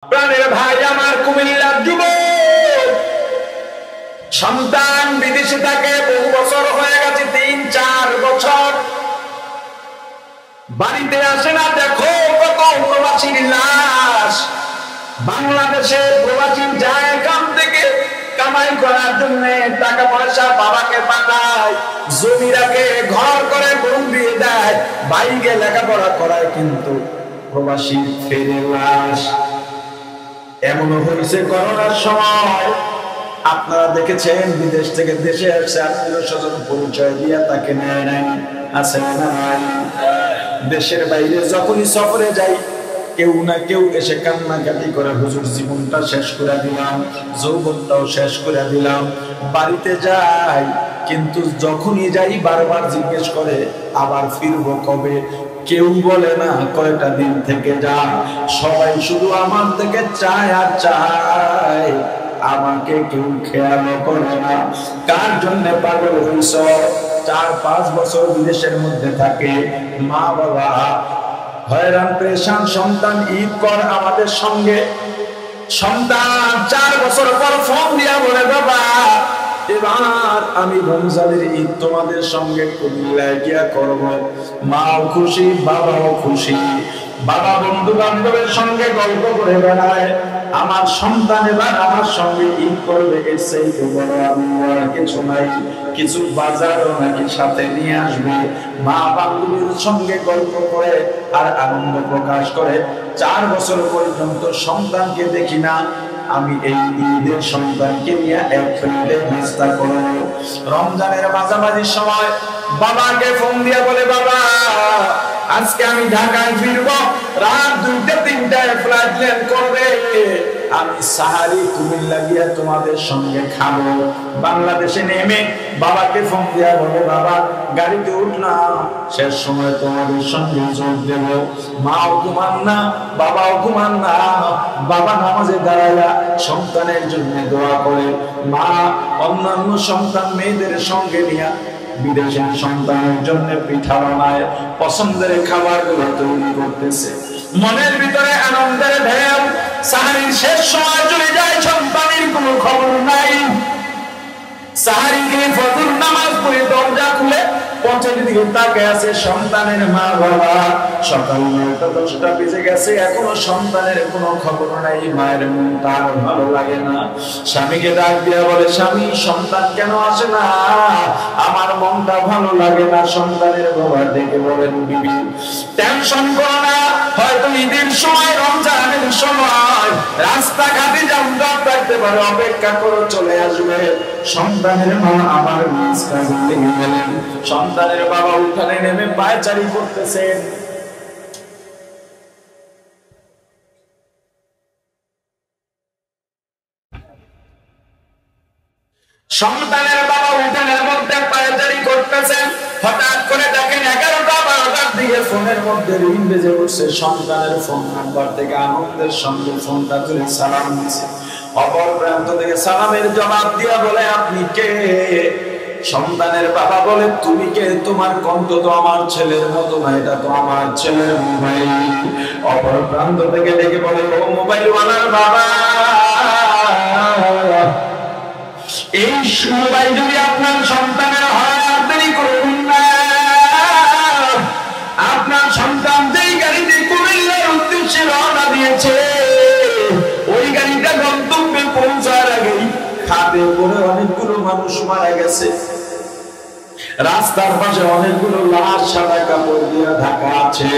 প্রাণের ভাই আমার কুমিল্লার যুবক সন্তান বিদেশে থাকে, বহু বছর হয়ে গেছে, ৩-৪ বছর বাড়িতে আসে না। দেখো কত প্রবাসীর লাশ। বাংলাদেশে প্রবাসী যায় এখান থেকে কামাই করার জন্য, টাকা পয়সা বাবাকে পাঠায়, জমি রাখে, ঘর করে, বউ দিয়ে দেয়, ভাইকে লেখাপড়া করায়, কিন্তু প্রবাসী ফেরে লাশ। এমনও হয়েছে করোনার সময়, আপনারা দেখেছেন, বিদেশ থেকে দেশে আসছে, আত্মীয় স্বজন পরিচয় দিয়ে তাকে নেয় নাই, আছে না? দেশের বাইরে যখনই সফরে যাই, কেউ না কেউ এসে কান্নাকাটি করে, হুজুর জীবনটা শেষ করে দিলাম, যৌবনটাও শেষ করে দিলাম। বাড়িতে যাই, কিন্তু যখনই যাই বারবার জিজ্ঞেস করে আবার ফিরবো কবে। কেউ বলে না কয়টা দিন থেকে যা, সবাই শুধু আমার থেকে চায় আর চায়, আমাকে কেউ খেয়াল করে না। কার জন্য পাগল হইছ? 4-5 বছর বিদেশের মধ্যে থাকে, মা বাবা হয়রান পেরেশান, সন্তান ঈদ কর আমাদের সঙ্গে। সন্তান 4 বছর পর ফোন দিয়া বলে, বাবা এবার আমি রমজানের ঈদ তোমাদের সঙ্গে কুমিল্লায় গিয়া করব। মাও খুশি, বাবাও খুশি। বাবা বন্ধু বান্ধবের সঙ্গে গল্প করে বেড়ায়, আমার সন্তান এবার আমার সঙ্গে ঈদ করবে, এর চাইতে বড় আর কিছু নাই। কিছু বাজারও নাকি সাথে নিয়ে আসবে। মা বান্ধবীর সঙ্গে গল্প করে আর আনন্দ প্রকাশ করে। 4 বছর পর্যন্ত সন্তানকে দেখি না। আমি এই ঈদের সন্তানকে নিয়ে এক ফ্রেন্ডে নাস্তা করব। রমজানের মাঝামাঝি সময় বাবাকে ফোন দিয়ে বলে, বাবা আজকে আমি ঢাকায় ফিরবো, রাত 2টা-3টায় ফ্লাইট ল্যান্ড করবে, আমি সাহারি কুমিল্লা গিয়ে তোমাদের সঙ্গে খাবো। বাংলাদেশে নেমে বাবাকে ফোন দিয়া বলে, বাবা গাড়িতে উঠলাম, শেষ সময় তোমাদের সঙ্গে যোগ দেব। মাও ঘুমান না, বাবাও ঘুমান না। বাবা নামাজে দাঁড়ায়া সন্তানের জন্য দোয়া করে। মা অন্যান্য সন্তান মেয়েদের সঙ্গে নিয়ে বিদেশের সন্তানের জন্য পিঠা বানায়, পছন্দের খাবারগুলো তৈরি করতেছে। মনের ভিতরে আনন্দের ঢেউ। সাহারির শেষ সময় চলে যায়, সন্তানের কোনো খবর নাই। সাহারি দিয়ে ফজর নামাজ পড়ে দরজা খুলে পথের দিকে তাকিয়ে আছে সন্তানের মা বাবা। সকাল 9টা-10টা বেজে গেছে, এখনো সন্তানের কোনো খবর নাই। মায়ের মনটা আর ভালো লাগে না। স্বামীকে ডাক দিয়া বলে, স্বামী সন্তান কেন আসে না? আমার মনটা ভালো লাগে না। সন্তানের বাবা ডেকে বলেন, বিবি টেনশন করো না, হয়তো ঈদের সময়, রমজানের সময় রাস্তাঘাটে যানজট থাকতে পারে, অপেক্ষা করো, চলে আসবে। সন্তানের মা আমার নিজ কাজে লেগে গেলেন। সন্তানের বাবা উঠানে নেমে পায়চারি করতেছেন। সন্তানের বাবা উঠানের মধ্যে পায়চারি করতেছেন। হঠাৎ করে দেখেন 11টা-12টার দিকে ফোনের মধ্যে রিং বেজে উঠছে। সন্তানের ফোন নাম্বার থেকে আনন্দের সঙ্গে ফোনটা তুলে সালাম দিচ্ছে। অপর প্রান্ত থেকে সালামের জবাব দিয়া বলে, আপনি কে? সন্তানের বাবা বলে, তুমি কে? তোমার কণ্ঠ তো আমার ছেলের মতো না, এটা তো আমার ছেলের মোবাইল। অপর প্রান্ত থেকে ডেকে বলে, ও মোবাইল ওয়ালার বাবা, এই মোবাইল যদি আপনার সন্তানের হয়, দেরি করুন না। আপনার সন্তান যেই গাড়িতে কুমিল্লার উদ্দেশ্যে রওনা দিয়েছে, ওই গাড়িটা গন্তব্যে পৌঁছার আগেই খাদে পড়ে অনেকগুলো মানুষ মারা গেছে। রাস্তার পাশে অনেকগুলো লাশ সাদা কাপড় দিয়ে ঢাকা আছে।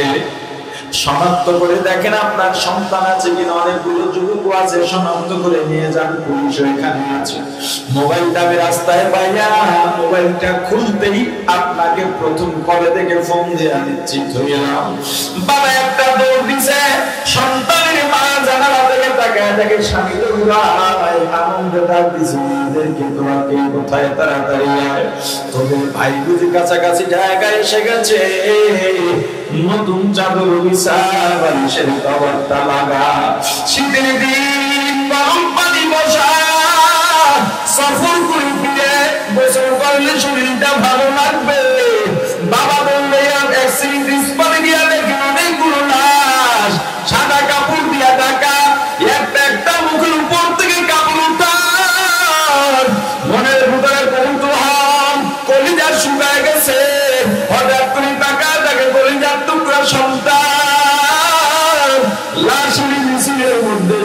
শনাক্ত করে দেখেন আপনার সন্তান আছে কিনা। অনেকগুলো যুবক আছে, শনাক্ত করে নিয়ে যান, পুলিশ এখানে আছে। মোবাইলটা আমি রাস্তায় পাইয়া মোবাইলটা খুলতেই আপনাকে প্রথম কলে থেকে ফোন দিয়ে নিশ্চিত হইলাম। বাবা একটা দৌড় দিছে, সন্তানের মা জানালা থেকে তাকায় দেখে স্বামী আনন্দে ডাক দিছে, মেয়েদেরকে তোমাকে কোথায় তাড়াতাড়ি আয়, তোদের ভাই বুঝি কাছাকাছি জায়গায় এসে গেছে। নতুন চাদর বিছায়, বালিশের কভারটা লাগা, শীতের দিন গরম পানি বসা, সফর করে ফিরে গোসল করলে শরীরটা ভালো লাগবে। বাবা বললে এক সিরিজ পানি দিয়া দেখে অনেকগুলো লাশ সাদা কাপড় দিয়া ঢাকা।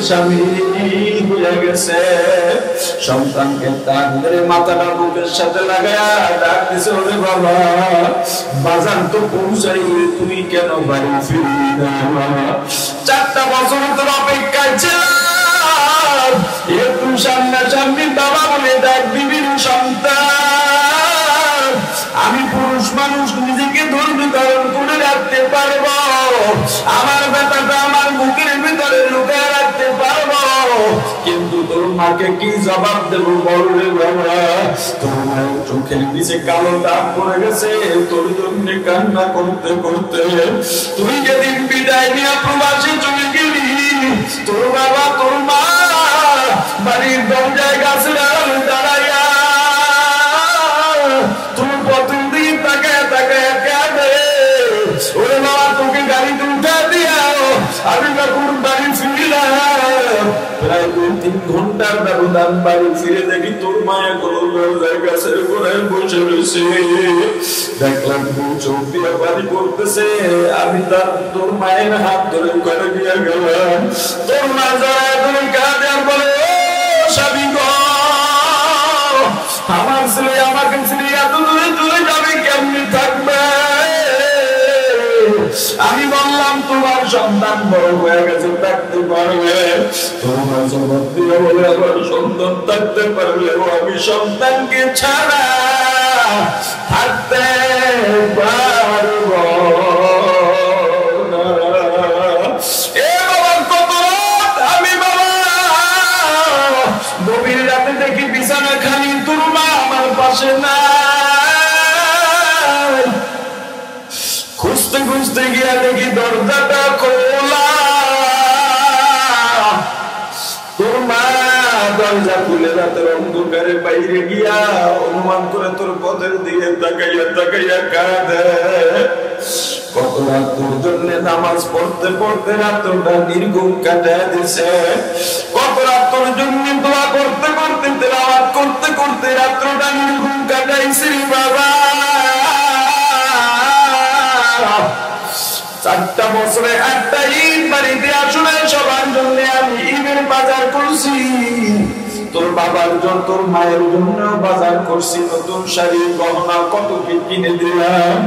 স্বামী হয়ে গেছে। সন্তানকে তাক ধরে মাথাটা বুকের সাথে লাগায়া ডাক দিছে, ওরে বাবা বাজার তো পৌঁছাইলে তুই কেন বাড়ি ফিরলি না? 4টা বছর তোর অপেক্ষায় ছিলাম, একটু সামনাসামনি বাবা বলে ডাক দিবি সন্তান। আমি পুরুষ মানুষ, নিজেকে ধৈর্য ধারণ করে রাখতে পারবো, আমার ব্যাপারটা আমার বুকের ভিতরে লুকিয়ে রাখতে পারবো, কিন্তু তোর মাকে কি জবাব দেবো বলরে বাবা? তোর মায়ের চোখের নিচে কালো দাগ পড়ে গেছে তোর জন্য কান্না করতে করতে। তুই যেদিন বিদায় নিয়ে প্রবাসে চলে গেলি, তোর বাবা তোর মা বাড়ির দরজায় গাছের আড়ালে দাঁড়াইয়া তোর প্রতিদিন তাকায় তাকায় কাঁদে, ওরে বাবা তোকে গাড়িতে উঠা দিয়াও আমি যখন বাড়ি ফিরলাম, প্রায় 2-3 ঘন্টার ব্যবধান বাড়ি ফিরে দেখি তোর মায়া কোনো দরজায় গাছের গোড়ায় বসে রয়েছে। দেখলাম তুই চোখ দিয়ে পানি পড়তেছে, আমি তোর মায়ের হাত ধরে ঘরে দিয়ে গেলাম। তোর মা জড়ায় ধরে কাঁদে আর বলে, ও স্বামী গো, আমার ছেলে আমাকে ছেলে এত দূরে চলে যাবে, কেমনি থাকবে? আমি বললাম তোমার সন্তান বড় হয়ে গেছে, থাকতে পারবে। তোমার জবাব দিয়ে বলে, আমার সন্তান থাকতে পারলেও আমি সন্তানকে ছাড়া থাকতে পারব না। এ বাবার কত রাত, আমি বাবা গভীর রাতে দেখি বিছানা খালি, তোর মা আমার পাশে না। খুঁজতে খুঁজতে গিয়া দেখি দরজাটা খোলা, তোর মা দরজা খুলে রাতের অন্ধকারে বাইরে গিয়া অনুমান করে তোর পথের দিকে তাকাইয়া তাকাইয়া কাঁদে। কত রাত তোর জন্য নামাজ পড়তে পড়তে রাতটা নির্ঘুম কাটায় দিছে, কত রাত তোর জন্য দোয়া করতে করতে তেলাওয়াত করতে করতে রাতটা নির্ঘুম কাটাইছি বাবা। 4টা বছরে 8টা ঈদ বাড়িতে আসলে সবার জন্য আমি ঈদের বাজার করছি, তোর বাবার জন্য তোর মায়ের জন্য বাজার করছি, নতুন শাড়ি গহনা কত কি কিনে দিলাম।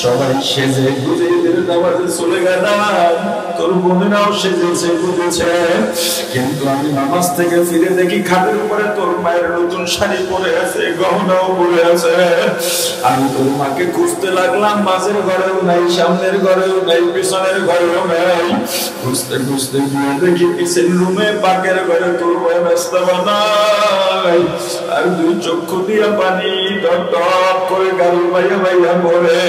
সবাই সেজে গুজে ঈদের নামাজে চলে গেলাম, তোর বোনেরাও সেজেছে বুঝেছে, কিন্তু আমি নামাজ থেকে ফিরে দেখি খাটের উপরে তোর মায়ের নতুন শাড়ি পরে আছে, গহনাও পরে আছে। আমি তোর মাকে খুঁজতে লাগলাম, মাঝের ঘরেও নাই, সামনের ঘরেও নাই, পিছনের ঘরেও নাই। খুঁজতে খুঁজতে গিয়ে দেখি কিচেন রুমে পাকের ঘরে তোর মায়ের রাস্তা বানাই, আর 2 চক্ষু দিয়া পানি টপ টপ করে গাল বাইয়া বাইয়া পড়ে।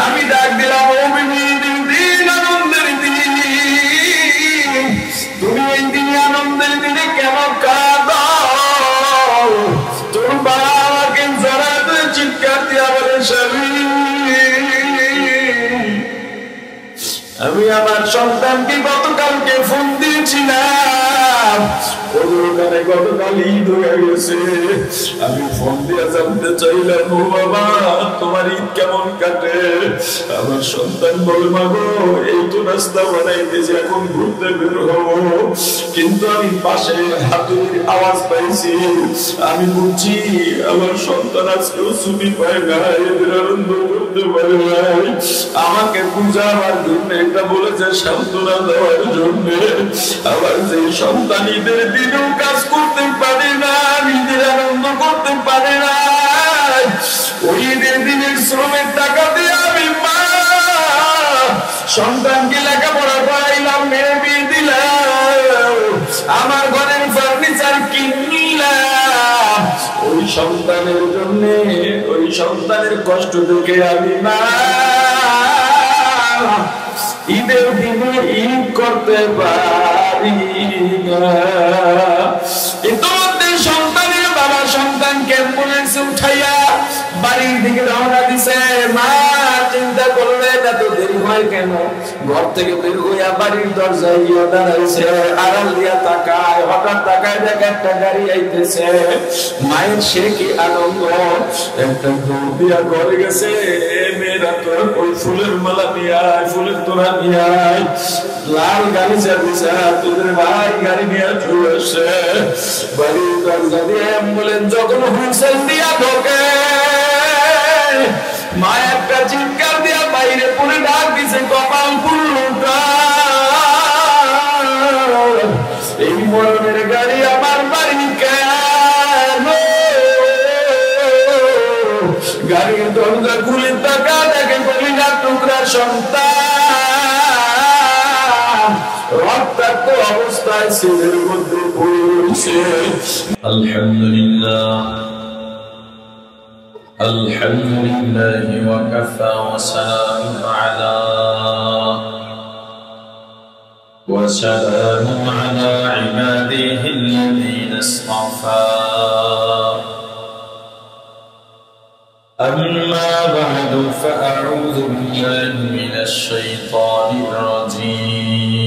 আমি ডাক দিলাম, ও বিবি, দিন আনন্দের দিন, তুমি এই দিনে আনন্দের দিনে কেন কাঁদো? তোর বাবাকে জড়াতে চিৎকার দিয়া বলে, স্বামী আমি আমার সন্তানকে গতকালকে ফোন দিয়েছিলাম, গতকাল ঈদ হয়ে গেছে, আমি ফোন দিয়ে জানতে চাইলাম, ও বাবা তোমার ঈদ কেমন কাটে? আমার সন্তান বলে, মাগো এই তো রাস্তা বানাইতেছি, এখন ঘুরতে বের হবো, কিন্তু আমি পাশে হাতুড়ির আওয়াজ পাইছি, আমি বুঝছি আমার সন্তান আজকেও ছুটি পায় না, এদের আনন্দ করতে পারে নাই। আমাকে বুঝাবার জন্য এটা বলেছে, সান্ত্বনা দেওয়ার জন্য। আবার যে সন্তান ঈদের দিনেও কাজ করতে পারে না, নিজের আনন্দ করতে পারে না, ওই ঈদের দিনের শ্রমের টাকা দিয়ে আমি মা সন্তানকে লেখাপড়া করাইলাম, মেয়ে বিয়ে দিলাম, আমার ঘরের ফার্নিচার কিনলাম, ওই সন্তানের জন্য, ওই সন্তানের কষ্ট দেখে আমি মা ঈদের দিনে ঈদ করতে পারি না। কিন্তু সন্তানের বাবা সন্তানকে অ্যাম্বুলেন্সে উঠাইয়া বাড়ির দিকে রওনা দিছে। মা চিন্তা করলে এত দেরি হয় কেন, ঘর থেকে বের হইয়া বাড়ির দরজায় গিয়ে দাঁড়াইছে, আড়াল দিয়া তাকায়, হঠাৎ তাকায় দেখ একটা গাড়ি আইতেছে। মায়ের সে কি আনন্দ, একটা দৌড় দিয়া ঘরে গেছে, মেয়ে তোর ওই ফুলের মালা নিয়ে আয়, ফুলের তোরা নিয়ে আয়। লাল গাড়ি চালিয়েছে, তোদের ভাই গাড়ি নিয়ে চলে আসে। বাড়ির দরজা দিয়ে অ্যাম্বুলেন্স যখন হুইসেল দিয়া ঢোকে, মা একটা চিৎকার দিয়া বাইরে পুরে ডাক দিছে, কপাল পুরোটা এই মরণের গাড়ি আমার বাড়ি কেন? গাড়ির দরজা খুলে টাকা দেখে কলিজার টুকরা সন্তান রক্তাক্ত অবস্থায় ছেলের মধ্যে পড়েছে। আলহামদুলিল্লাহ আলহামদুলিল্লাহি ওয়া কাফা ওয়া সালামুন আলা ইবাদিহিল্লাযীনা ইসতাফা। أما بعد فأعوذ بالله من الشيطان الرجيم.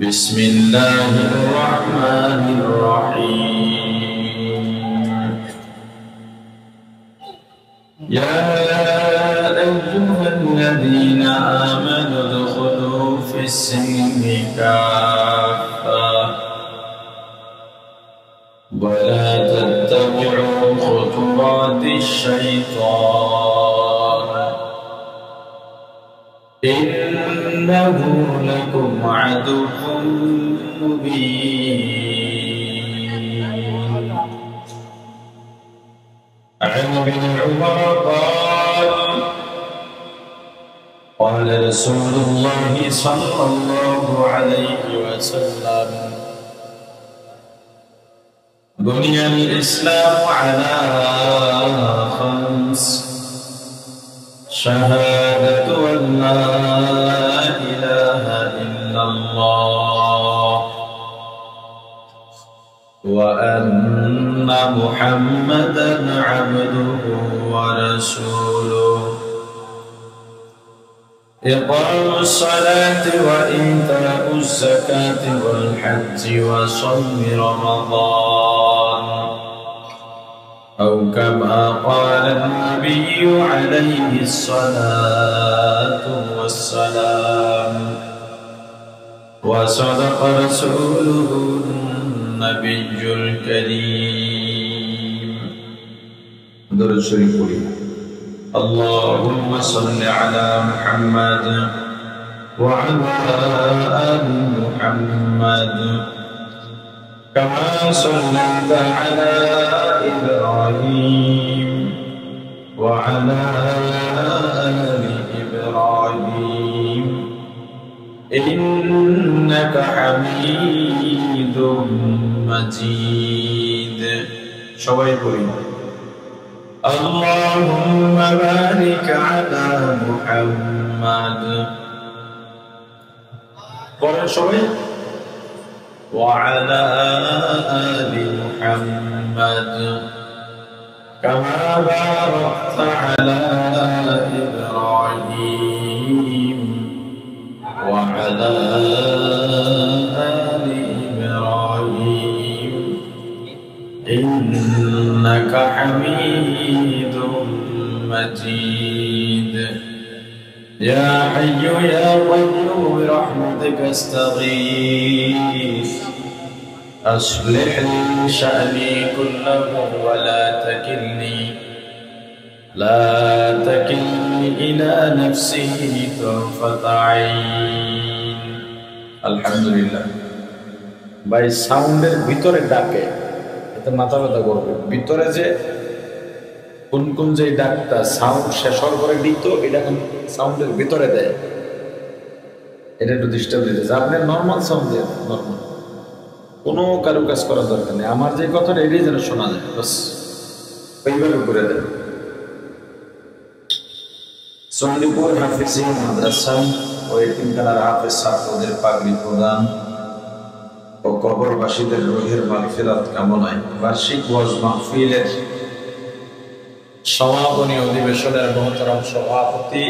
بسم الله الرحمن الرحيم. يا أيها الذين آمنوا ادخلوا في السلم كافة ولا تتبعوا خطوات الشيطان إنه لكم عدو مبين. عن ابن عمر قال رسول الله صلى الله عليه وسلم بني الإسلام على خمس: شهادة أن لا إله إلا الله وأن محمدا عبده ورسوله، إقام الصلاة وإيتاء الزكاة والحج وصوم رمضان، أو كما قال النبي عليه الصلاة والسلام. وصدق رسوله النبي الكريم. درود شريف اللهم صل على محمد وعلى آل محمد كما صليت على إبراهيم وعلى آل إبراهيم إنك حميد مجيد. সবাই পড়ি اللهم بارك على محمد وعلى آل محمد كما باركت على إبراهيم وعلى آل إبراهيم إنك حميد مجيد. يا حي يا قيوم برحمتك استغيث أصلح لي شأني كله ولا تكلني إلى نفسي طرفة عين. আলহামদুলিল্লাহ। ভাই সাউন্ডের ভিতরে ডাকে, এতে মাথা ব্যথা করবে। ভিতরে যে কোন কোন যে ডাকটা সাউন্ড শেষ হওয়ার পরে দিত, এটা সাউন্ডের ভিতরে দেয়, এটা একটু ডিস্টার্ব দিতেছে। আপনি নর্মাল সাউন্ড দিয়ে নর্মাল, কোনো কারো কাজ করার দরকার নেই। আমার যে কথাটা এটাই যেন শোনা যায়, বাস ওইভাবে করে দেয়। চন্ডীপুর হাফিজি মাদ্রাসা ও এতিমখানার হাফেজ ছাত্রদের পাগড়ি প্রদান ও কবরবাসীদের রুহের মাগফিরাত কামনায় বার্ষিক ওয়াজ মাহফিলের সমাপনী অধিবেশনের মহতরম সভাপতি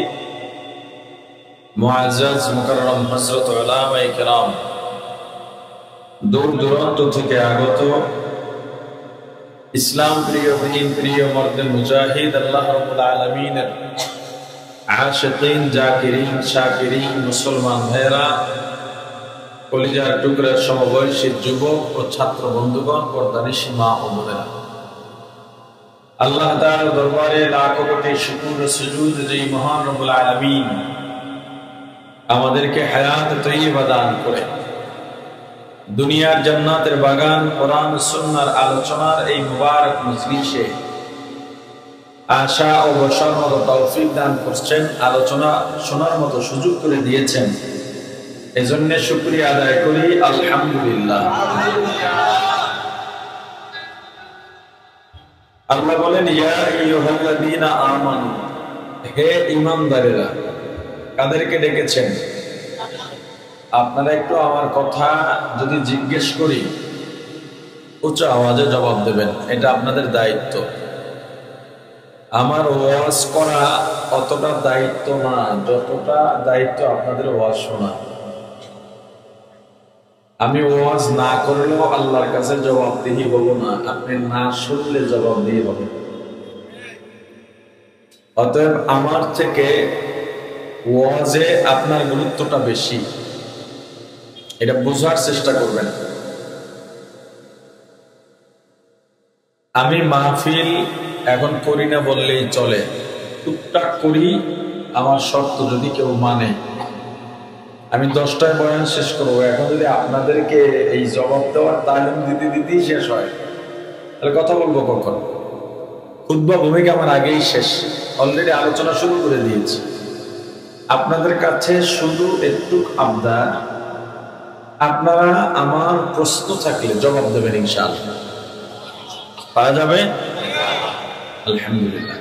মুআজ্জাজ মুকাররম হযরত উলামায়ে কেরাম, দূর দূরান্ত থেকে আগত ইসলাম প্রিয় দিন প্রিয় মর্দে মুজাহিদ আল্লাহ রাব্বুল আলামিনের আশিকিন জাকিরিন শাকিরিন মুসলমান ভাইরা, কলিজার টুকরার সমবয়সী যুবক ও ছাত্র বন্ধুগণ, পর্দানিশী মা ও বোনেরা, আল্লাহ তাআলার দরবারে লাখো কোটি শুকর ও সুজুদ যে মহান রব্বুল আলামিন আমাদেরকে হায়াত তৈয়বা দান করে দুনিয়ার জান্নাতের বাগান কোরআন সুন্নাহর আলোচনার এই মুবারক মজলিসে আশা ও বসার মতো তৌফিক দান করছেন, আলোচনা শোনার মতো সুযোগ করে দিয়েছেন। এজন্য শুকরিয়া আদায় করি, আলহামদুলিল্লাহ। আল্লাহ বলেন, ইয়া আইয়ুহাল্লাযীনা আমানু, হে ঈমানদারেরা। কাদেরকে ডেকেছেন? আপনারা একটু আমার কথা যদি জিজ্ঞেস করি উচ্চ আওয়াজে জবাব দেবেন, এটা আপনাদের দায়িত্ব। আমার ওয়াজ করা অতটা দায়িত্ব না যতটা দায়িত্ব আপনাদের ওয়াজ শোনা। আমি ওয়াজ না করলেও আল্লাহর কাছে জবাবদিহি হব না, আপনি না শুনলে জবাবদিহি হবে। অতএব আমার থেকে ওয়াজে আপনার গুরুত্বটা বেশি, এটা বোঝার চেষ্টা করবেন। আমি মাহফিল এখন করি না বললেই চলে, টুকটাক করি আমার শর্ত যদি কেউ মানে। আমি 10টায় বয়ান শেষ করবো, এখন যদি আপনাদেরকে এই জবাব দেওয়ার তালিম দিতে দিতেই শেষ হয় তাহলে কথা বলবো কখন? খুতবা ভূমিকা আমার আগেই শেষ, অলরেডি আলোচনা শুরু করে দিয়েছি। আপনাদের কাছে শুধু একটু আবদার, আপনারা আমার প্রশ্ন থাকলে জবাব দেবেন, ইনশাআল্লাহ পাওয়া যাবে। আলহামদুলিল্লাহ।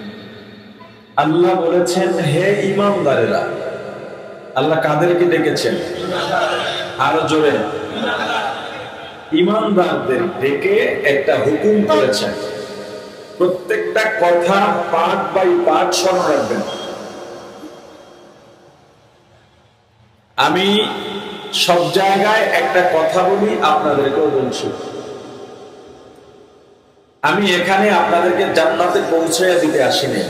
আল্লাহ বলেছেন, হে ঈমানদারেরা। আল্লাহ কাদেরকে ডেকেছেন? আরো জোরে। ঈমানদারদের ডেকে একটা হুকুম করেছেন। প্রত্যেকটা কথা পার্ট বাই পার্ট স্মরণ রাখবেন। আমি সব জায়গায় একটা কথা বলি, আপনাদেরকেও বলছি। আমি এখানে আপনাদেরকে জান্নাতে পৌঁছাইয়া দিতে আসি নাই,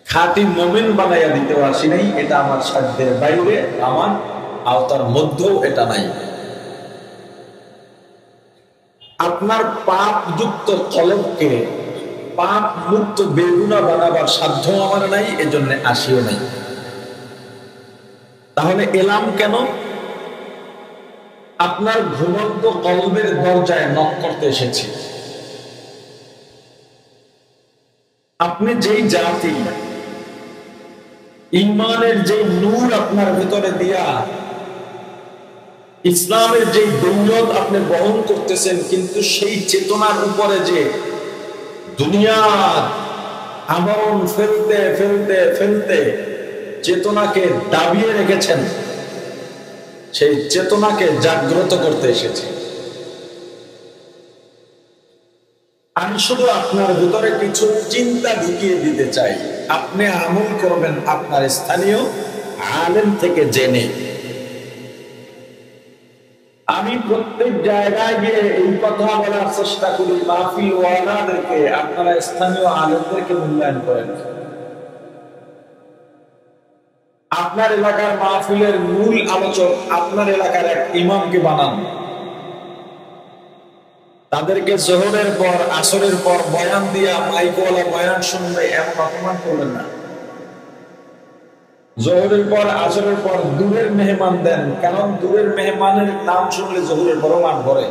খাঁটি মুমিন বানাইয়া দিতেও আসি নাই। এটা আমার সাধ্যের বাইরে, আমার আওতার মধ্যেও এটা নাই। আপনার পাপ যুক্ত কলবকে পাপ মুক্ত বেগুনা বানাবার সাধ্য আমার নাই, এজন্য আসিও নাই। তাহলে এলাম কেন? আপনার ঘুমন্ত কলবের দরজায় নক করতে এসেছি। আপনি যেই জাতি, ঈমানের যে নূর আপনার ভিতরে দিয়া ইসলামের যে দৌলত আপনি বহন করতেছেন, কিন্তু সেই চেতনার উপরে যে দুনিয়ার আবরণ ফেলতে ফেলতে ফেলতে চেতনাকে দাবিয়ে রেখেছেন, সেই চেতনাকে জাগ্রত করতে এসেছে। আমি শুধু আপনার ভিতরে কিছু চিন্তা ঢুকিয়ে দিতে চাই, আপনি আমল করবেন আপনার স্থানীয় আলেম থেকে জেনে। আমি প্রত্যেক জায়গায় গিয়ে এই কথা বলার চেষ্টা করি, মাহফিল ওয়ালাদেরকে আপনারা স্থানীয় আলেমদেরকে মূল্যায়ন করেন। আপনার এলাকার মাহফিলের মূল আলোচক আপনার এলাকার এক ইমামকে বানান। তাদেরকে জোহরের পর আসরের পর বয়ান দিয়া মাইকওয়ালা বয়ান শুনবে এমন অপমান করবেন না। জোহরের পর আসরের পর দূরের মেহমান দেন, কারণ দূরের মেহমানের নাম শুনলে জোহরের পরও মান ভরে।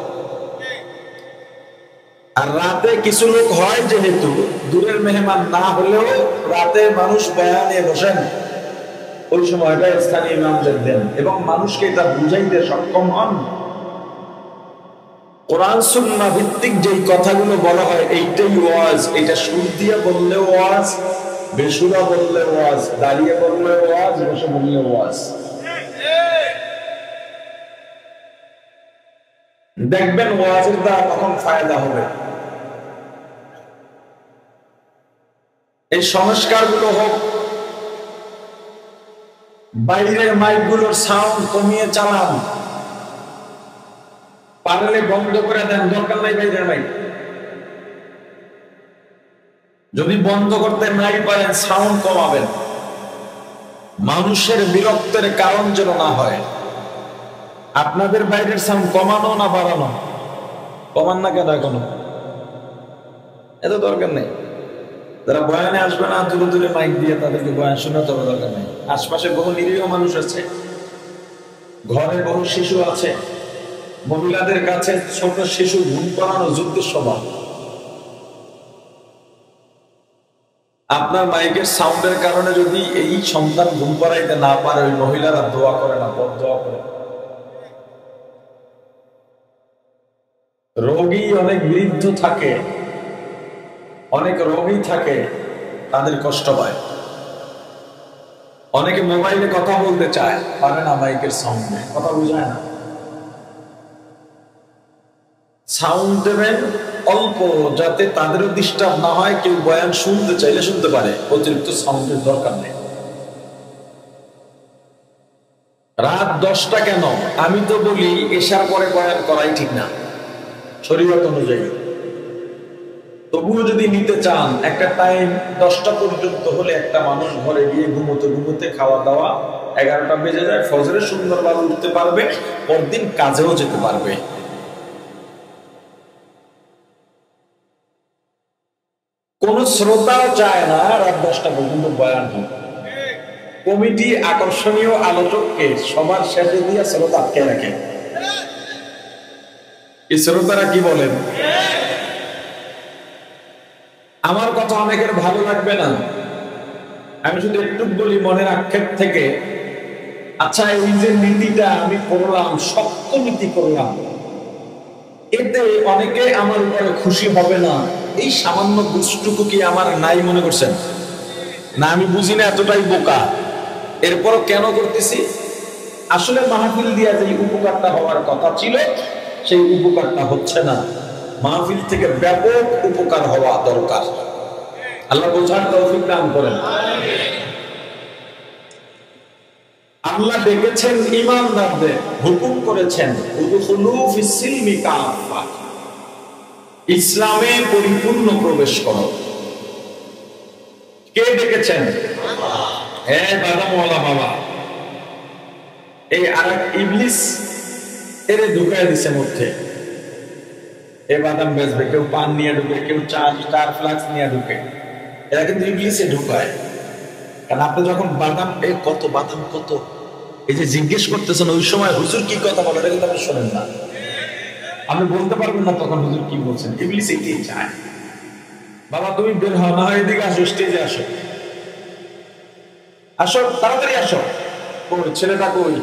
আর রাতে কিছু লোক হয়, যেহেতু দূরের মেহমান না হলেও রাতে মানুষ বয়ানে বসেন, ওই সময়টা স্থানীয় ইমামদের দেন এবং মানুষকে এটা বুঝাইতে সক্ষম হন। কোরআন সুন্নাহ ভিত্তিক যেই কথাগুলো বলা হয় এইটাই ওয়াজ। এটা সুর দিয়ে বললে ওয়াজ, বেসুরা বললে ওয়াজ, দাঁড়িয়ে বললে ওয়াজ, বসে বললে ওয়াজ। দেখবেন ওয়াজের দ্বারা কখন ফায়দা হবে। এই সংস্কারগুলো হোক, বাইরের মাইকগুলোর সাউন্ড কমিয়ে চালান, পারলে বন্ধ করে দেন, দরকার নাই বাইরের মাইক। যদি বন্ধ করতে নাই পারেন সাউন্ড কমাবেন, মানুষের বিরক্তের কারণ যেন না হয়। আপনাদের বাইরের সাউন্ড কমানো না বাড়ানো? কমান না কেন এখনো? এত দরকার নেই। যারা বয়ানে আসবে না দূরে দূরে মাইক দিয়ে তাদেরকে বয়ান শোনাতে হবে, দরকার নেই। আশপাশে বহু নিরীহ মানুষ আছে, ঘরে বহু শিশু আছে, মহিলাদের কাছে ছোট শিশু ঘুম পাড়ানো যুদ্ধের সভা। আপনার মাইকের সাউন্ডের কারণে যদি এই সন্তান ঘুম পাড়াইতে না পারে, ওই মহিলারা দোয়া করে না, দোয়া করে। রোগী অনেক বৃদ্ধ থাকে, অনেক রোগী থাকে, তাদের কষ্ট পায়। অনেকে মোবাইলে কথা বলতে চায়, পারে না মাইকের সাউন্ডে, কথা বোঝায় না। সাউন্ড দেবেন অল্প, যাতে তাদেরও ডিস্টার্ব না হয়। কেউ বয়ান শুনতে চাইলে শুনতে পারে, অতিরিক্ত সাউন্ডের দরকার নেই। রাত 10টা কেন? আমি তো বলি এশার পরে বয়ান করাই ঠিক না শরীয়ত অনুযায়ী। তবুও যদি নিতে চান, একটা টাইম 10টা পর্যন্ত হলে একটা মানুষ ঘরে গিয়ে ঘুমোতে ঘুমোতে খাওয়া দাওয়া 11টা বেজে যায়, ফজরে সুন্দরভাবে উঠতে পারবে, পরদিন কাজেও যেতে পারবে। কোন শ্রোতাও চায় না রাত 10টা পর্যন্ত বয়ান হোক। কমিটি আকর্ষণীয় আলোচককে সবার শেষে দিয়ে শ্রোতা আটকে রাখে। এই শ্রোতারা কি বলেন? আমার কথা অনেকের ভালো লাগবে না, আমি শুধু একটু বলি মনের আক্ষেপ থেকে। আচ্ছা, এই যে নীতিটা আমি করলাম, শক্ত নীতি করলাম, এতে অনেকে আমার উপরে খুশি হবে না, এই সামান্য বুঝটুকু কি আমার নাই মনে করছেন? না, আমি বুঝি না, এতটাই বোকা। এরপরও কেন করতেছি? আসলে মাহফিল দিয়া যে উপকারটা হওয়ার কথা ছিল, সেই উপকারটা হচ্ছে না। মাহফিল থেকে ব্যাপক উপকার হওয়া দরকার। আল্লাহ বোঝার তৌফিক দান করেন। আল্লাহ ডেকেছেন ঈমানদারদের, হুকুম করেছেন উদখুলু ফিস সিলমি কাফা, ইসলামে পরিপূর্ণ প্রবেশ করো। কে ডেকেছেন? বাদামওয়ালা বাবা। এই আরেক ইবলিস এরে ঢুকায় দিছে মধ্যে। বাদাম বেচবে, কেউ পান নিয়ে ঢুকে, কেউ চার ফ্লাক্স নিয়ে ঢুকে। এরা কিন্তু ইবলিসে ঢুকায়। কারণ আপনি যখন বাদাম, কত বাদাম কত, এই যে জিজ্ঞেস করতেছেন, ওই সময় হুজুর কি কথা বলে এটা কিন্তু আপনি শোনেন না। আপনি বলতে পারবেন না তখন হুজুর কি বলছেন। ইবলিস এটাই চায়, বাবা তুমি বের হও, না হয় এদিকে আসো, স্টেজে আসো, আসো তাড়াতাড়ি আসো। ওই ছেলেটা কই?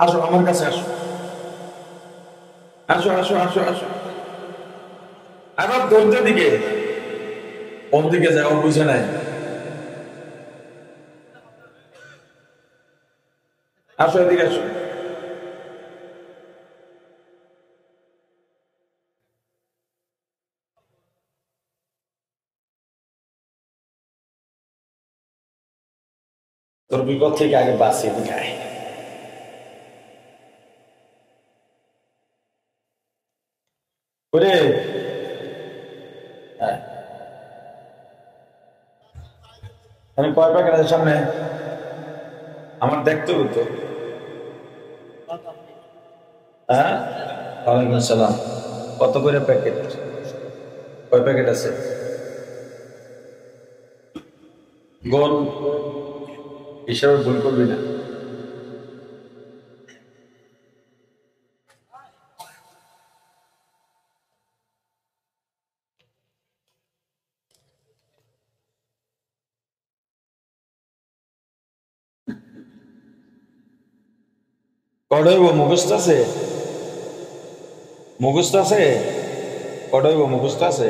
আসো আমার কাছে, আসো আসো আসো আসো আসো। আবার দরজার দিকে, ওর দিকে যায়, ও বুঝে নাই। আসো এদিকে আসো। তোর বিপদ থেকে আগে বাঁচিয়ে এদিকে আয়। ওরে আমি কয় প্যাকেট আছে সামনে? আমার দেখতে হবে তো। হ্যাঁ, ওয়ালাইকুম আসসালাম। কত করে প্যাকেট? কয় প্যাকেট আছে? গোল হিসাবে ভুল করবি না। কড়াইব মুখস্থ আছে? মুখস্থ আছে? কড়াইব মুখস্থ আছে?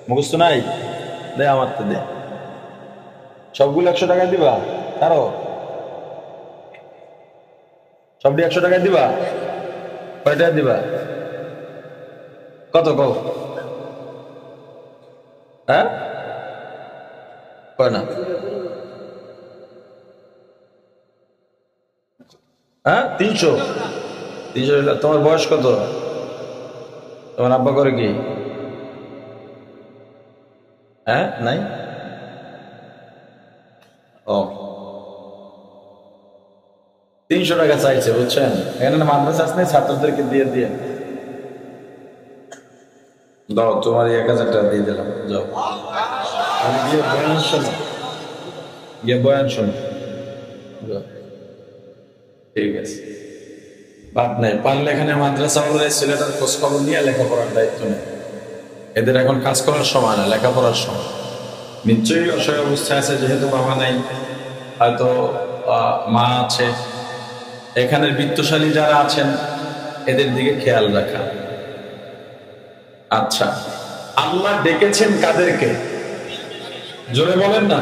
মুখস্থ নাই? দে আমার তো দে। সবগুলো 100 টাকা দিবা? আরো সবটি 100 টাকা দিবা? কয় টাকা দিবা? কত কও? হ্যাঁ, কয় না? হ্যাঁ, 300। 300। তোমার বয়স কত? তোমার আব্বা করে কি? হ্যাঁ, নাই? ও, 300 টাকা চাইছে, বুঝছেন? এখানে মাদ্রাসা আছে, ছাত্রদেরকে দিয়ে দিয়ে দাও, তোমার 1000 টাকা দিয়ে দিলাম, যাও গিয়ে বয়ান শোনো, গিয়ে বয়ান শোনো, যাও। ঠিক আছে, বাদ নাই। পারলে এখানে মাদ্রাসা হলে ছেলেটার খোঁজ খবর নিয়ে লেখাপড়ার দায়িত্ব নেই। এদের এখন কাজ করার সময় না, লেখাপড়ার সময়। নিশ্চয়ই অসহায় অবস্থায় আছে, যেহেতু বাবা নাই, হয়তো মা আছে। এখানের বিত্তশালী যারা আছেন এদের দিকে খেয়াল রাখা। আচ্ছা, আল্লাহ ডেকেছেন কাদেরকে? জোরে বলেন না।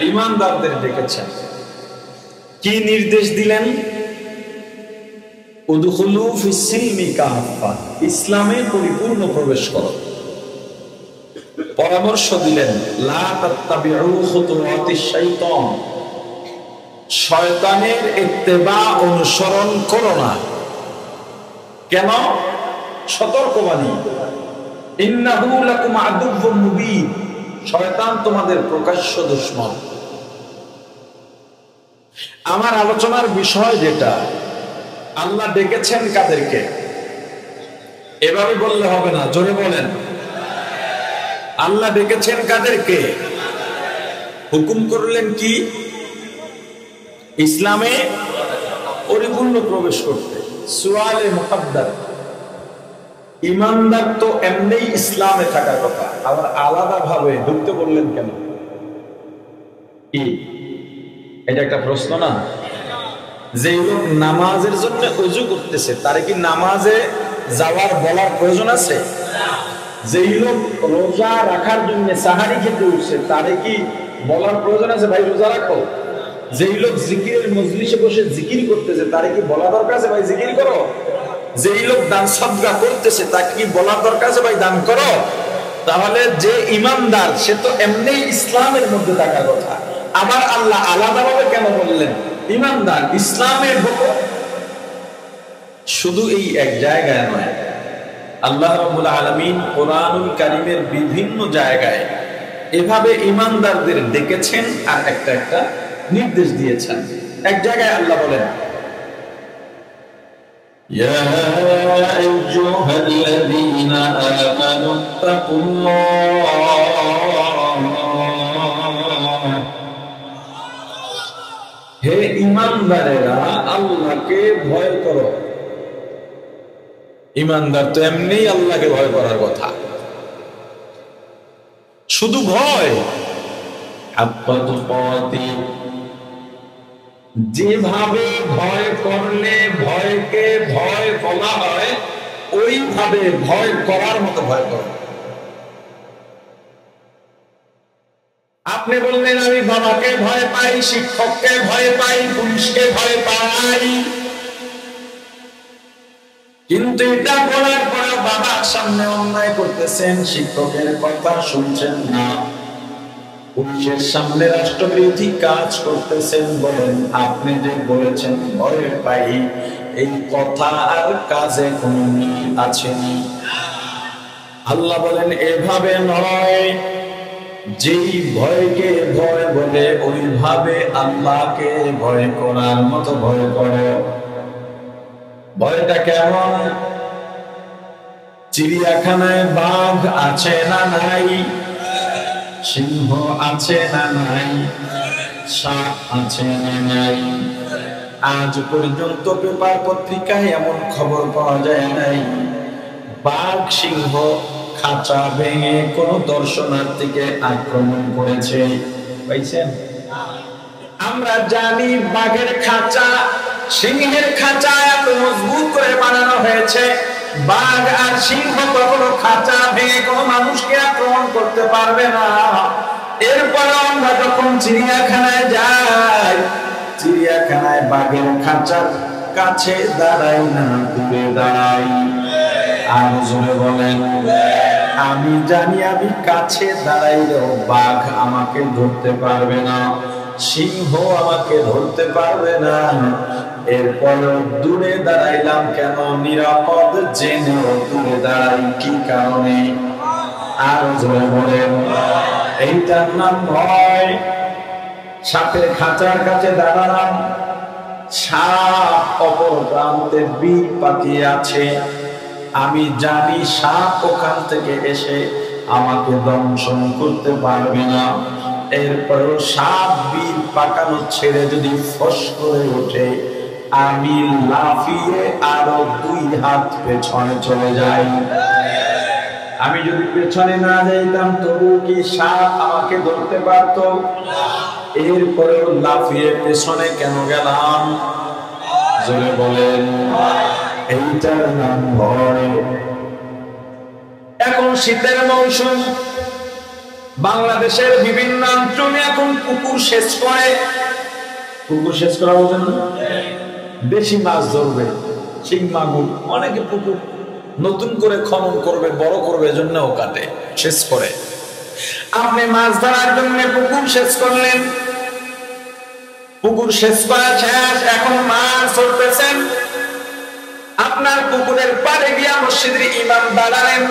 ঈমানদারদের ডেকেছেন। কি নির্দেশ দিলেন? উদখুলু ফিস সিলমি কাফা, ইসলামে পরিপূর্ণ প্রবেশ করো। পরামর্শ দিলেন লা তাত্তাবিউ খুতুওয়াতিশ শাইতান, শয়তানের ইত্তেবা অনুসরণ করো না। কেন? সতর্কবাণী, ইন্নাহু লাকুম আদুউম মুবিন, শয়তান তোমাদের প্রকাশ্য দুশমন। আমার আলোচনার বিষয় যেটা, আল্লাহ ডেকেছেন কাদেরকে? এভাবে বললে হবে না, জোরে বলেন। আল্লাহ ডেকেছেন কাদেরকে? হুকুম করলেন কি? ইসলামে পরিপূর্ণ প্রবেশ করতে। সুয়ালে মুকাদ্দার, ইমানদার তো এমনি ইসলামে থাকার কথা, আবার আলাদা ভাবে ঢুকতে বললেন কেন? কি এটা একটা প্রশ্ন না? যে লোক নামাজের জন্য ওযু করতেছে, তারে কি নামাজে যাওয়ার বলার প্রয়োজন আছে? যেই লোক রোজা রাখার জন্য সাহারি খেতে উঠছে, তারে কি বলার প্রয়োজন আছে ভাই রোজা রাখো? যেই লোক জিকিরের মজলিসে বসে জিকির করতেছে, তারে কি বলা দরকার আছে ভাই জিকির করো? যেই লোক দান সদকা করতেছে, তাকে কি বলার দরকার আছে ভাই দান করো? তাহলে যে ইমানদার, সে তো এমনি ইসলামের মধ্যে থাকার কথা। আমার আল্লাহ আলাদাভাবে কেন বললেন ইমানদার ইসলামের হুকুম? শুধু এই এক জায়গায় নয়, আল্লাহ রাব্বুল আলামিন কোরআনুল কারীমের বিভিন্ন জায়গায় এভাবে ইমানদারদের ডেকেছেন আর একটা একটা নির্দেশ দিয়েছেন। এক জায়গায় আল্লাহ বলেন, ইয়া আইয়ুহাল্লাযীনা আমানুত্তাকুল্লাহ, হে ঈমানদারেরা আল্লাহকে ভয় করো। ঈমানদার তো এমনি আল্লাহকে ভয় করার কথা, শুধু ভয়। যেভাবে ভয় করলে ভয়কে ভয় বলা হয়, ওইভাবে ভয় করার মতো ভয় করো। আপনি বললেন আমি বাবাকে ভয় পাই, শিক্ষককে ভয় পাই, পুলিশকে ভয় পাই, কিন্তু এটা বলার পরে বাবার সামনে অন্যায় করতেছেন, শিক্ষকের কথা শুনছেন না, পুলিশের সামনে রাষ্ট্রবিরোধী কাজ করতেছেন। বলেন, আপনি যে বলেছেন ভয় পাই, এই কথা আর কাজে কোনো মিল আছে? আল্লাহ বলেন এভাবে নয়, যেই ভয়কে ভয় বলে ওইভাবে আল্লাহকে ভয় করার মতো ভয় করো। ভয়টা কেমন? চিড়িয়াখানায় বাঘ আছে না নাই? সিংহ আছে না নাই? সাপ আছে না নাই? আজ পর্যন্ত পেপার পত্রিকায় এমন খবর পাওয়া যায় নাই বাঘ সিংহ খাঁচা ভেঙে কোন দর্শনার্থীকে আক্রমণ করেছে। পাইছেন? আমরা জানি বাঘের খাঁচা, সিংহের খাঁচা এত মজবুত করে বানানো হয়েছে, বাঘ আর সিংহ কখনো খাঁচা ভেঙে কোনো মানুষকে আক্রমণ করতে পারবে না। এরপরে আমরা যখন চিড়িয়াখানায় যাই, চিড়িয়াখানায় বাঘের খাঁচার কাছে দাঁড়াই না, দূরে দাঁড়াই। আর জোরে বলেন, আমি জানি আমি কাছে দাঁড়াইলেও বাঘ আমাকে ধরতে পারবে না, সিংহ আমাকে ধরতে পারবে না। এরপরেও দূরে দাঁড়াইলাম কেন? নিরাপদ জেনেও দূরে দাঁড়াই। কি কারণে? আর জোরে বলেন, এইটার নাম ভয়। সাপের খাঁচার কাছে দাঁড়ালাম, সাপ অপর প্রান্তে বিষ পাকিয়ে আছে। আমি জানি সাপ ওখান থেকে এসে আমাকে দংশন করতে পারবে না। এরপরও সাপ বিষ পাকানো ছেড়ে যদি ফস করে ওঠে, আমি লাফিয়ে আরো 2 হাত পেছনে চলে যাই। আমি যদি পেছনে না যাইতাম তবু কি সাপ আমাকে ধরতে পারতো? এরপরেও লাফিয়ে পেছনে কেন গেলাম? জোরে বলেন, এইটার নাম ভয়। এখন শীতের মৌসুম, বাংলাদেশের বিভিন্ন অঞ্চলে এখন পুকুর সেচ করে। পুকুর সেচ করা বোঝেন না? বেশি মাছ ধরবে, শিং মাগুর, অনেকে পুকুর নতুন করে খনন করবে, বড় করবে, এজন্যও কাটে, সেচ করে। আপনি মাছ ধরার জন্য পুকুর সেচ করলেন, পুকুর সেচ করা শেষ, এখন মাছ ধরতেছেন। আপনার পুকুরের পাড়ে গিয়া মসজিদের ইমাম দাঁড়ালেন,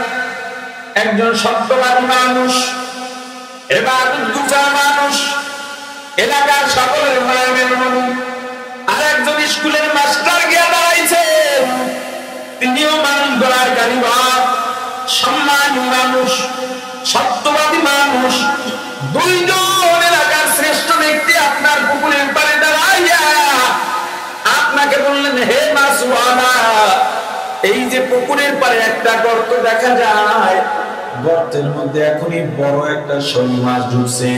একজন সত্যবাদী মানুষ, এবার দুটা মানুষ, এলাকার সকলের মায়ের মানুষ। আর একজন স্কুলের মাস্টার গিয়া দাঁড়াইছে, তিনিও মানুষ গলার কারিগর, সম্মানী মানুষ, সত্যবাদী মানুষ। 2 জন এলাকার শ্রেষ্ঠ ব্যক্তি আপনার পুকুরের পাড়ে দাঁড়াইয়া আপনাকে বললেন, হে মাছওয়ালা, এই যে পুকুরের পাড়ে একটা গর্ত দেখা যায়, গর্তের মধ্যে এখনই বড় একটা শোল মাছ ঢুকছে।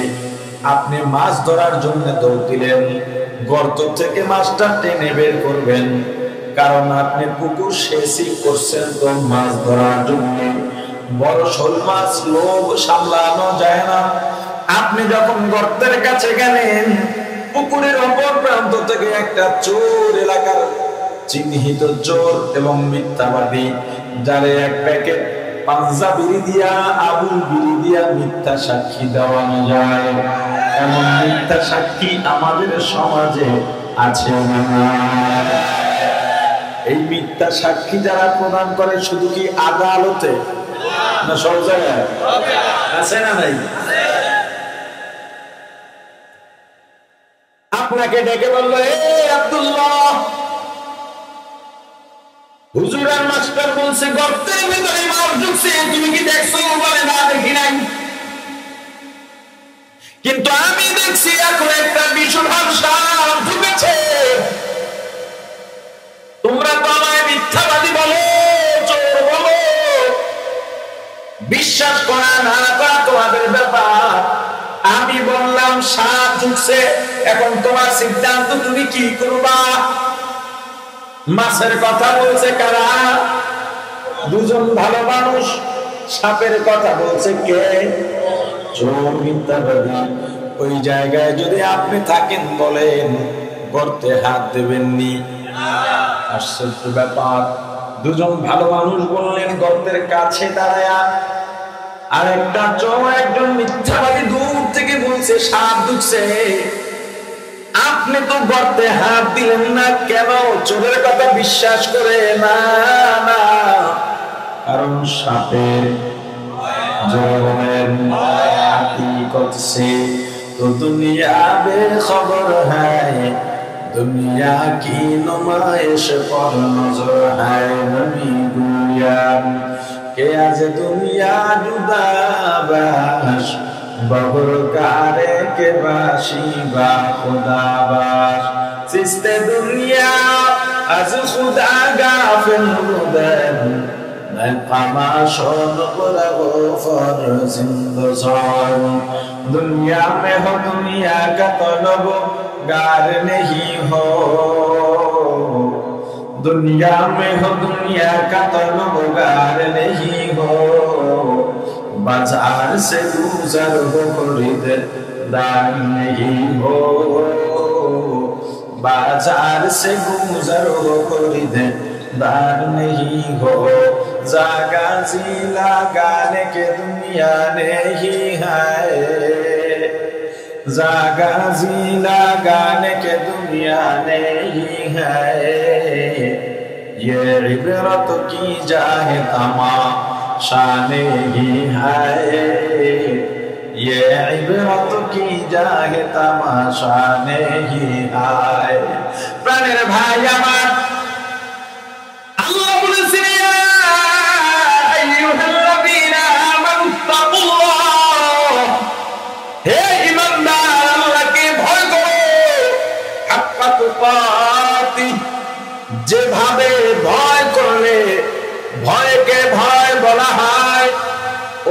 আপনি মাছ ধরার জন্য দৌড় দিলেন, গর্ত থেকে মাছটা টেনে বের করবেন, কারণ আপনি পুকুর সেচই করছেন তো মাছ ধরার জন্য। বড় শোল মাছ লোভ সামলানো যায় না। আপনি যখন গর্তের কাছে গেলেন, পুকুরের অপর প্রান্ত থেকে একটা চোর, এলাকার চিহ্নিত চোর এবং মিথ্যাবাদী, যারে 1 প্যাকেট পাঞ্জা বিড়ি দিয়া, আবুল বিড়ি দিয়া মিথ্যা সাক্ষী দেওয়ানো যায়, এমন মিথ্যা সাক্ষী আমাদের সমাজে আছে না? এই মিথ্যা সাক্ষী যারা প্রদান করে, শুধু কি আদালতে না সব জায়গায় আছে না? নাই? আপনাকে ডেকে বললো, হে আব্দুল্লাহ, হুজুর আর মাস্টার বলছে গর্তের ভিতরে মাছ ঢুকছে, তুমি কি দেখছো? বলে, না, দেখি নাই, কিন্তু আমি দেখছি এখন একটা বিষধর সাপ ঢুকেছে। তোমরা তো আমায় মিথ্যাবাদী বলো, চোর বলো, বিশ্বাস করা না করা তোমাদের ব্যাপার। আমি বললাম সাপ ঢুকছে, এখন তোমার সিদ্ধান্ত, তুমি কি করবা? মাছের কথা বলছে কারা? 2 জন ভালো মানুষ। সাপের কথা বলছে কে? চোর, মিথ্যাবাদী। ওই জায়গায় যদি আপনি থাকেন, বলেন গর্তে হাত দেবেননি? আশ্চর্য ব্যাপার। 2 জন ভালো মানুষ বললেন গর্তের কাছে দাঁড়ায়া, আর একটা চোর, একজন মিথ্যাবাদী দূর থেকে বলছে সাপ ঢুকছে। আপনি তো গর্তে হাত দিলেন না কেন? চোরের কথা বিশ্বাস করে না, না, কারণ সাপের জলের হাকিকত সে তো দুনিয়া বেখবর হ্যায়, দুনিয়া কি নুমাইশ পর নজর হ্যায়। নবী গুয়ান কে আজ দুনিয়া জুদাবাস, ববর কারে के बाशी बा खुदा बाश सिस्ते दुनिया az खुदा गाफिल मुदन मैं तमाशों पर गफर जिंदसान दुनिया में हो दुनिया का तलब गार नहीं हो दुनिया में हो दुनिया का तलब गार नहीं हो बाजार से गुजर हो खरीदार नहीं हो बाजार से गुजर हो खरीदार नहीं हो जागा जी लगाने के दुनिया नहीं है जागा जी लगाने के दुनिया नहीं है ये इबरत की जाए तमाम शाने ही है, ये इबरत की जागे तमाशा नहीं आए। প্রাণের ভাই আমার, আল্লাহ বলেছেন ইয়া আইয়ুহাল্লাযীনা আমানুত্তাকুল্লাহ, হে ঈমানদার আল্লাহকে ভয় করো, হাক্কা তুকাতি, যেভাবে ভয় করলে ভয়কে ভয় বলা হয়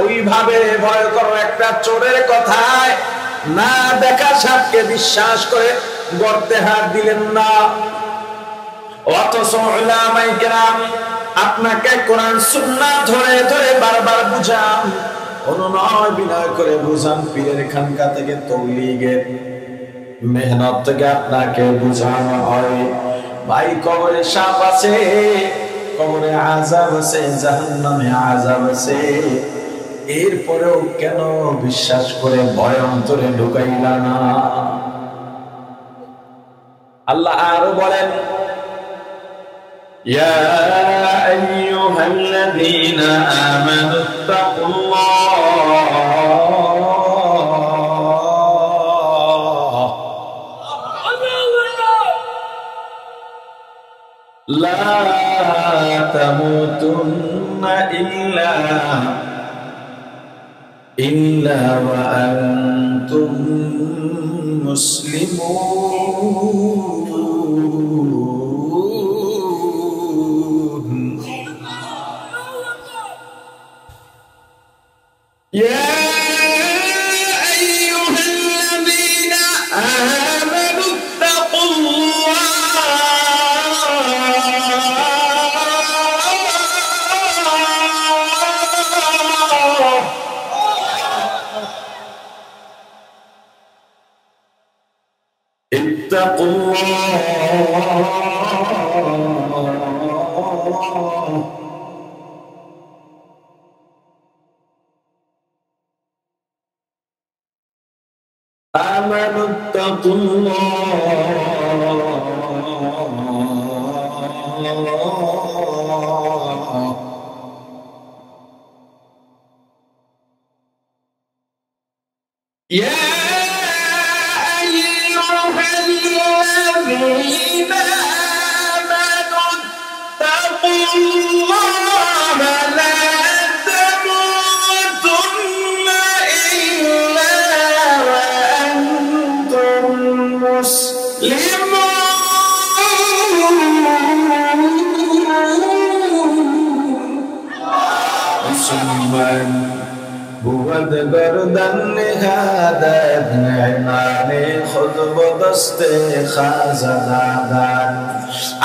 ওইভাবে ভয় করো। একটা চোরের কথায় না দেখা সাপকে বিশ্বাস করে গর্তে হাত দিলেন না। অথচ উলামায়ে কেরাম আপনাকে কোরআন সুন্নাহ ধরে ধরে বারবার বুঝান, অনুনয় বিনয় করে বুঝান, পীরের খানকা থেকে তবলিগের মেহনত থেকে আপনাকে বুঝানো হয় ভাই কবরে সাপ আছে, কবরে আযাব আছে, জাহান্নামে আযাব আছে, এরপরেও কেন বিশ্বাস করে ভয় অন্তরে ঢুকাইলা না? আল্লাহ আরো বলেন ইয়া আইয়ুহাল্লাযীনা আমানুত্তাকুল্লাহ লা তামুতুন্না ইল্লা ওয়া আনতুম মুসলিমুন। ইয়া আইয়ুহাল্লাযীনা আমানুত্তাকুল্লাহ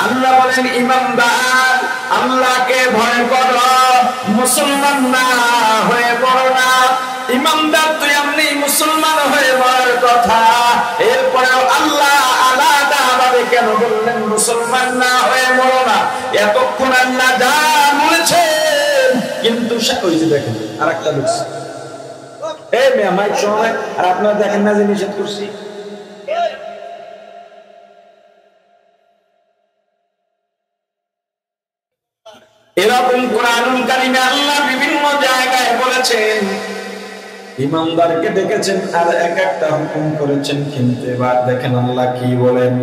আল্লাহ বলেন ইমানদার আল্লাহকে ভয় করো, মুসলমান না হয়ে পড়ো না। ইমানদার তুই এমনি মুসলমান হয়ে পড়ার কথা, এরপরেও আল্লাহ আলাদা ভাবে কেন বললেন মুসলমান না হয়ে মরো না? এতক্ষণ আল্লাহ যা বলেছেন, কিন্তু ওই যে দেখেন আর একটা লোক এই মেয়ে মাইক সময় আর আপনারা দেখেন না যে নিষেধ করছি। এরকম কোরআনুল কারীমে আল্লাহ বিভিন্ন জায়গায় বলেছেন, ইমানদারকে ডেকেছেন আর এক একটা হুকুম করেছেন, কিন্তু এবার দেখেন আল্লাহ কি বলেন,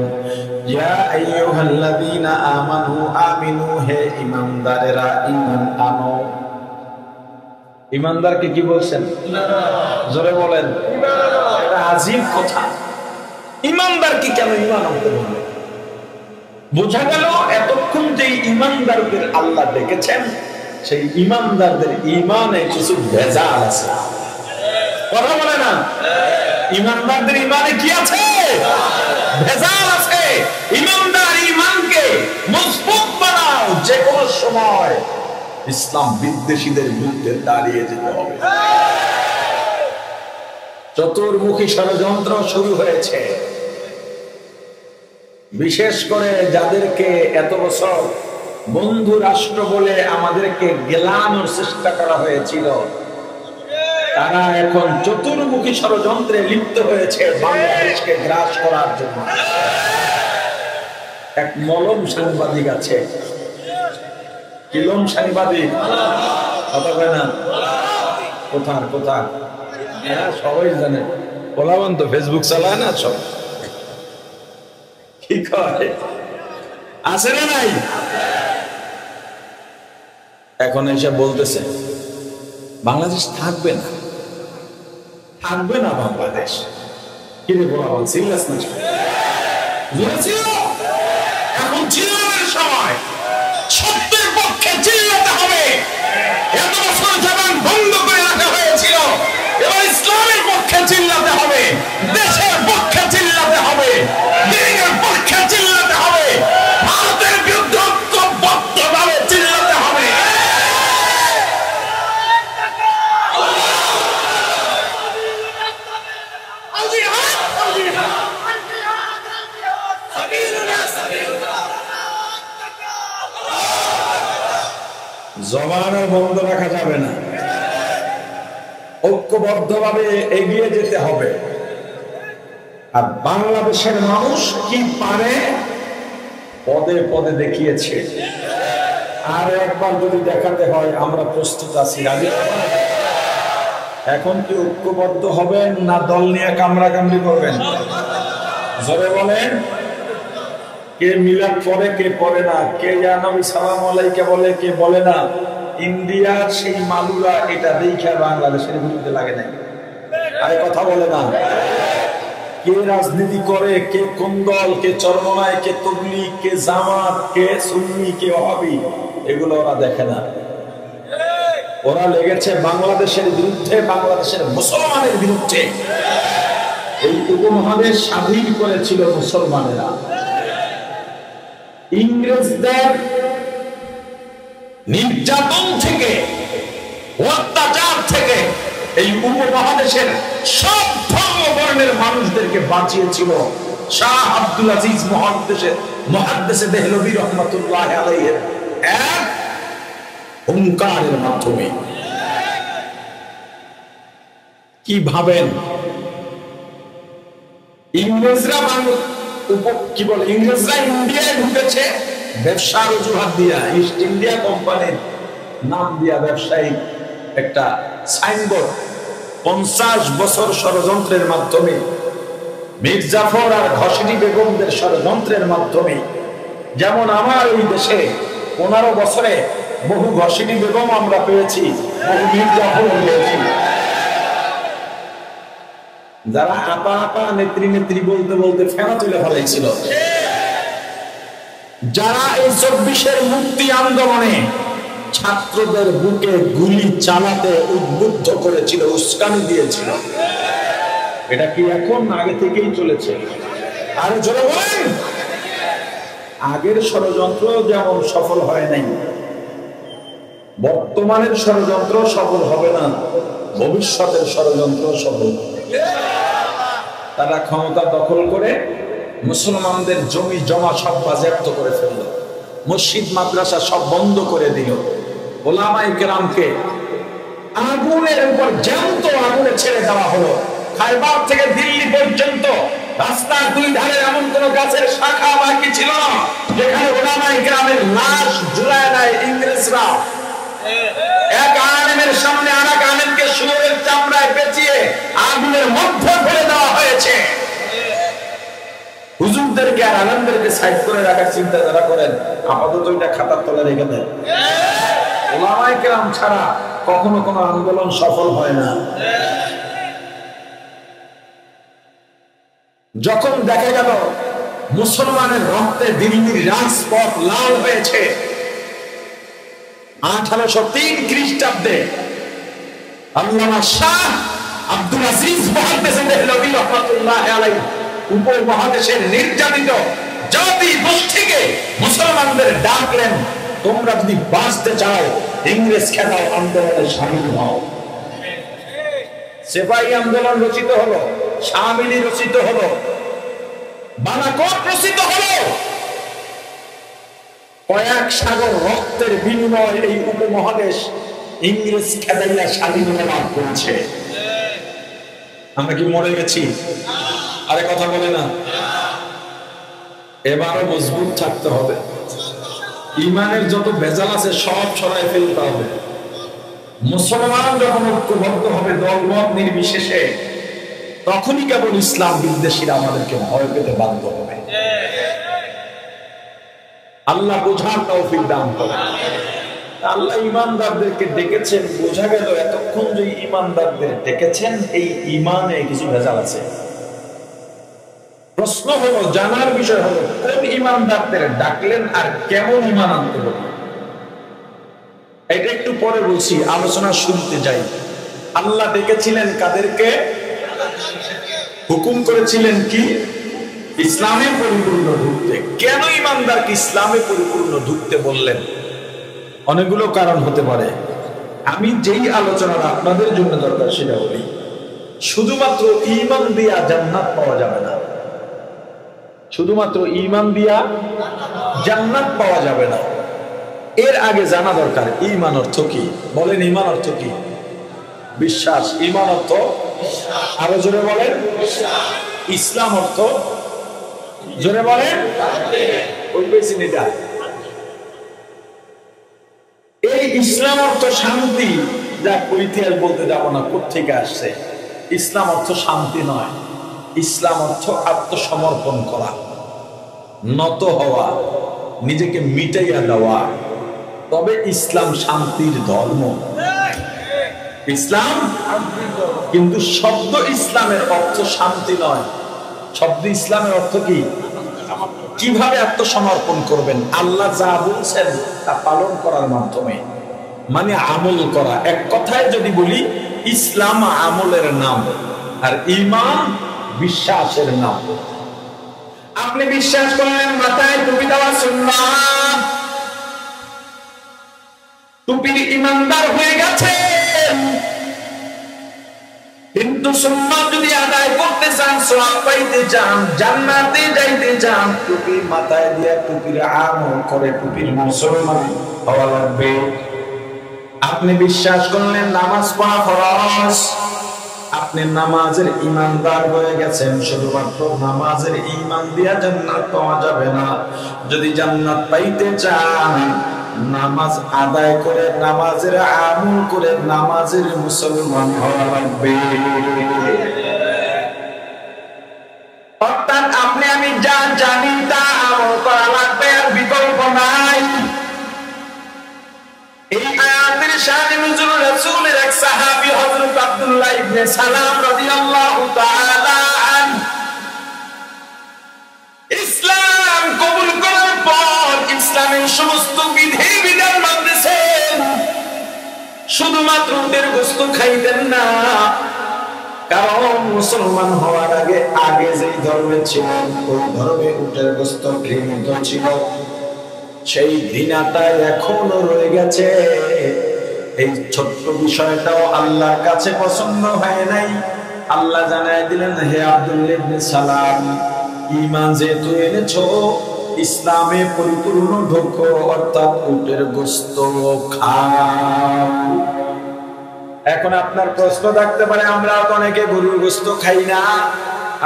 ইয়া আইয়ুহাল্লাযীনা আমানু আমিনু, হে ইমানদারেরা ঈমান আনো। ইমানদারকে কি বলছেন? জোরে বলেন। এটা আজীব কথা, ইমানদারকে কেন ঈমান আনতে বললেন? বোঝা গেল এতক্ষণ যে ইমানদারদের আল্লাহ ডেকেছেন, সেই ইমানদারদের ঈমানে কিছু ভেজাল আছে। কথা বলে না? ইমানদারদের ঈমানে কি আছে? ভেজাল আছে। ইমানদার ঈমানকে মজবুত বানাও, যে কোনো সময় ইসলাম বিদ্বেষীদের বিরুদ্ধে দাঁড়িয়ে যেতে হবে। চতুর্মুখী ষড়যন্ত্র শুরু হয়েছে, বিশেষ করে যাদেরকে এত বছর বন্ধু রাষ্ট্র বলে আমাদেরকে গেলানোর চেষ্টা করা হয়েছিল, তারা এখন চতুর্মুখী ষড়যন্ত্রে লিপ্ত হয়েছে বাংলাদেশকে গ্রাস করার জন্য। এক মলম সাংবাদিক আছে, কিলম সাংবাদিক, কথা কয় না? কোথার কোথার? হ্যাঁ, সবাই জানে। পোলাবান তো ফেসবুক চালায় না, সব কি করে, আছে না নাই? এখন এসে বলতেছে বাংলাদেশ থাকবে না, থাকবে না বাংলাদেশ। কি রে পোলাবান, সিরিয়াস না? এখন চিল্লানোর সময়, সত্যের পক্ষে চিল্লাতে হবে। এত বছর জবান বন্ধ করে রাখা হয়েছিল, এবার ইসলামের পক্ষে চিল্লাতে হবে, দেশের পক্ষে চিল্লাতে হবে, দিনের পক্ষে চিল্লাতে হবে, ভারতের বিরুদ্ধে ঐক্যবদ্ধভাবে চিল্লাতে হবে। জবান বন্ধ রাখা যাবে না, ঐক্যবদ্ধভাবে এগিয়ে যেতে হবে। আর বাংলাদেশের মানুষ কি পারে পদে পদে দেখিয়েছে, আর একবার যদি দেখাতে হয় আমরা প্রস্তুত আছি। এখন কি ঐক্যবদ্ধ হবেন না দল নিয়ে কামড়াকামড়ি করবেন? জোরে বলেন। কে মিলাদ পড়ে কে পড়ে না, কে ইয়া নবী সালাম আলাইকে বলে কে বলে না, ইন্ডিয়ার সেই মালুরা এটা দেখা বাংলাদেশের বিরুদ্ধে লাগে নাই। আরে কথা বলে না। কে রাজনীতি করে, কে কোন দল, কে চরমনায়, কে তবলিগ, কে জামাত, কে সুন্নি, কে ওয়াহাবি, এগুলো ওরা দেখে না। ওরা লেগেছে বাংলাদেশের বিরুদ্ধে, বাংলাদেশের মুসলমানের বিরুদ্ধে। এই উপমহাদেশ স্বাধীন করেছিল মুসলমানেরা। ইংরেজদের নির্যাতন থেকে, অত্যাচার থেকে এই উপমহাদেশের সব ধর্ম বর্ণের মানুষদেরকে বাঁচিয়েছিল শাহ আব্দুল আজিজ মুহাদ্দিসে দেহলভী রাহমাতুল্লাহ আলাইহির এক হুঙ্কারের মাধ্যমে। কি ভাবেন, ইংরেজরা কি বলে, ইংরেজরা ইন্ডিয়ায় ঢুকেছে ব্যবসার অজুহাত দিয়া, ইস্ট ইন্ডিয়া কোম্পানির নাম দিয়া ব্যবসায়িক একটা সাইনবোর্ড। 50 বছর ষড়যন্ত্রের মাধ্যমে, মীর জাফর আর ঘসিটি বেগমদের ষড়যন্ত্রের মাধ্যমে, যেমন আমার এই দেশে 15 বছরে বহু ঘসিটি বেগম আমরা পেয়েছি, বহু মীর জাফর পেয়েছি। যারা আপা আপা নেত্রী নেত্রী বলতে বলতে ফেনা তুলে ফেলাইছিল, যারা এই 24-এর মুক্তি আন্দোলনে ছাত্রদের বুকে গুলি চালাতে উদ্বুদ্ধ করেছিল, উস্কানি দিয়েছিল, এটা কি এখন আগে থেকেই চলেছে? আরে জোরে বলেন। আগের ষড়যন্ত্র যেমন সফল হয় নাই, বর্তমানের ষড়যন্ত্র সফল হবে না, ভবিষ্যতের ষড়যন্ত্র সফল হবে। তারা ক্ষমতা দখল করে মুসলমানদের জমি জমা সব বাজেয়াপ্ত করে ফেললো, মসজিদ মাদ্রাসা সব বন্ধ করে দিল, ওলামায়ে কেরামকে আগুনের উপর জ্যান্ত আগুনে ছেড়ে দেওয়া হলো। খাইবার থেকে দিল্লি পর্যন্ত রাস্তার দুই ধারে এমন কোন গাছের শাখা বাকি ছিল না যেখানে ওলামায়ে কেরামের লাশ ঝুলায় নেয় ইংরেজরা। এক আলেমের সামনে আরেক আলেমকে শুয়োরের চামড়ায় পেঁচিয়ে আগুনের মধ্যে ফেলে দেওয়া হয়েছে। হুজুরদেরকে আর আলেমদেরকে সাইড করে রাখার চিন্তা যারা করেন, আপাতত এটা খাতার তলে রেখে দেন। ওলামায়ে কেরাম ছাড়া কখনো কোনো আন্দোলন সফল হয় না। যখন দেখা গেল মুসলমানের রক্তে দিল্লির রাজপথ লাল হয়েছে, 1803 খ্রিস্টাব্দে আল্লামা শাহ আব্দুল আজিজ মুহাদ্দিসে দেহলভী রাহমাতুল্লাহ আলাইহি উপমহাদেশের নির্যাতিত জাতি গোষ্ঠীকে মুসলমানদের ডাকলেন, তোমরা যদি বাঁচতে চাও ইংরেজ খেদাও আন্দোলনে শামিল হও। সেপাহী আন্দোলন রচিত হলো, শামিলি রচিত হলো, বালাকোট রচিত হলো। কয়েক সাগর রক্তের বিনিময়ে এই উপমহাদেশ ইংরেজ খেদাইয়া স্বাধীনতা লাভ করেছে। আমরা কি মরে গেছি? আরে কথা বলে না। এবারও মজবুত থাকতে হবে, ইমানের যত ভেজাল আছে সব সরাই ফেলতে হবে। মুসলমান যখন ঐক্যবদ্ধ হবে দলমত নির্বিশেষে, তখনই কেবল ইসলাম বিদ্বেষীরা আমাদেরকে ভয় পেতে বাধ্য হবে। আল্লাহ বোঝার তৌফিক দান করেন। আল্লাহ ইমানদারদেরকে ডেকেছেন, বোঝা গেল এতক্ষণ যে ইমানদারদের ডেকেছেন, এই ইমানে কিছু ভেজাল আছে। প্রশ্ন হলো, জানার বিষয় হলো, কোন ইমানদারদের ডাকলেন আর কেমন ইমান আনতে বললেন? এটা একটু পরে বলছি, আলোচনা শুনতে যাই। আল্লাহ ডেকেছিলেন কাদেরকে? হুকুম করেছিলেন কি? ইসলামে পরিপূর্ণ ঢুকতে। কেন ইমানদারকে ইসলামে পরিপূর্ণ ঢুকতে বললেন? অনেকগুলো কারণ হতে পারে। আমি যেই আলোচনাটা আপনাদের জন্য দরকার সেটা বলি। শুধুমাত্র ঈমান দিয়া জান্নাত পাওয়া যাবে না। শুধুমাত্র ঈমান দিয়া জান্নাত পাওয়া যাবে না। এর আগে জানা দরকার ঈমান অর্থ কি। বলেন, ঈমান অর্থ কি? বিশ্বাস। ঈমান অর্থ আরো জোরে বলেন। ইসলাম অর্থ জোরে বলেন। ওই বেশি নিটা। এই ইসলাম অর্থ শান্তি, যা ইতিহাস বলতে যাব না কোত্থেকে আসছে। ইসলাম অর্থ শান্তি নয়, ইসলাম অর্থ আত্মসমর্পণ করা, নত হওয়া, নিজেকে মিটাইয়া দেওয়া। তবে ইসলাম শান্তির ধর্ম। ইসলাম কিন্তু শব্দ ইসলামের অর্থ শান্তি নয়। শব্দ ইসলামের অর্থ কি? কিভাবে আত্মসমর্পণ করবেন? আল্লাহ যা বলছেন তা পালন করার মাধ্যমে, মানে আমল করা। এক কথায় যদি বলি, ইসলাম আমলের নাম আর ঈমান বিশ্বাসের নাম। আপনি বিশ্বাস করলেন মাথায় টুপি দেওয়া সুন্নাত, টুপির ইমানদার হয়ে গেছেন। কিন্তু সুন্নাত যদি আদায় করতে চান, সওয়াব পাইতে চান, জান্নাতে যাইতে চান, টুপি মাথায় দিয়ে টুপির আমল করে টুপির মুসলমান হওয়া লাগবে। আপনি বিশ্বাস করলেন নামাজ পড়া ফরজ, আপনি নামাজের ইমানদার হয়ে গেছেন। শুধুমাত্র নামাজের ঈমান দিয়া জান্নাত পাওয়া যাবে না। যদি জান্নাত পাইতে চান, নামাজ আদায় করে, নামাজের আমল করে, নামাজের মুসলমান হওয়া লাগবে। অর্থাৎ আপনি আমি যা জানি তা আমল করা লাগবে, আর বিকল্প নাই। এই আয়াতের শানে নুজুল রাসূলের এক সাহাবী হযরত আব্দুল্লাহ ইবনে সালাম রাদিয়াল্লাহু তাআলা আনহু ইসলাম কবুল করার পর ইসলামের সমস্ত বিধি বিধান মানতেছেন। শুধুমাত্র উটের গোশত খাইতেন না, কারণ মুসলমান হওয়ার আগে যেই ধর্মে ছিলেন ওই ধর্মে উটের গোশত ঘৃণিত ছিল। সেই ঘৃণাটা এখনো রয়ে গেছে। এই ছোট্ট বিষয়টাও আল্লাহর কাছে পছন্দ হয় নাই। আল্লাহ জানায় দিলেন, হে আব্দুল্লাহ ইবনে সালাম, ঈমান যেহেতু এনেছো, ইসলামে পরিপূর্ণ ঢোকো, অর্থাৎ উটের গোশত খাও। এখন আপনার প্রশ্ন থাকতে পারে, আমরা তো অনেকে গরুর গোশত খাই না,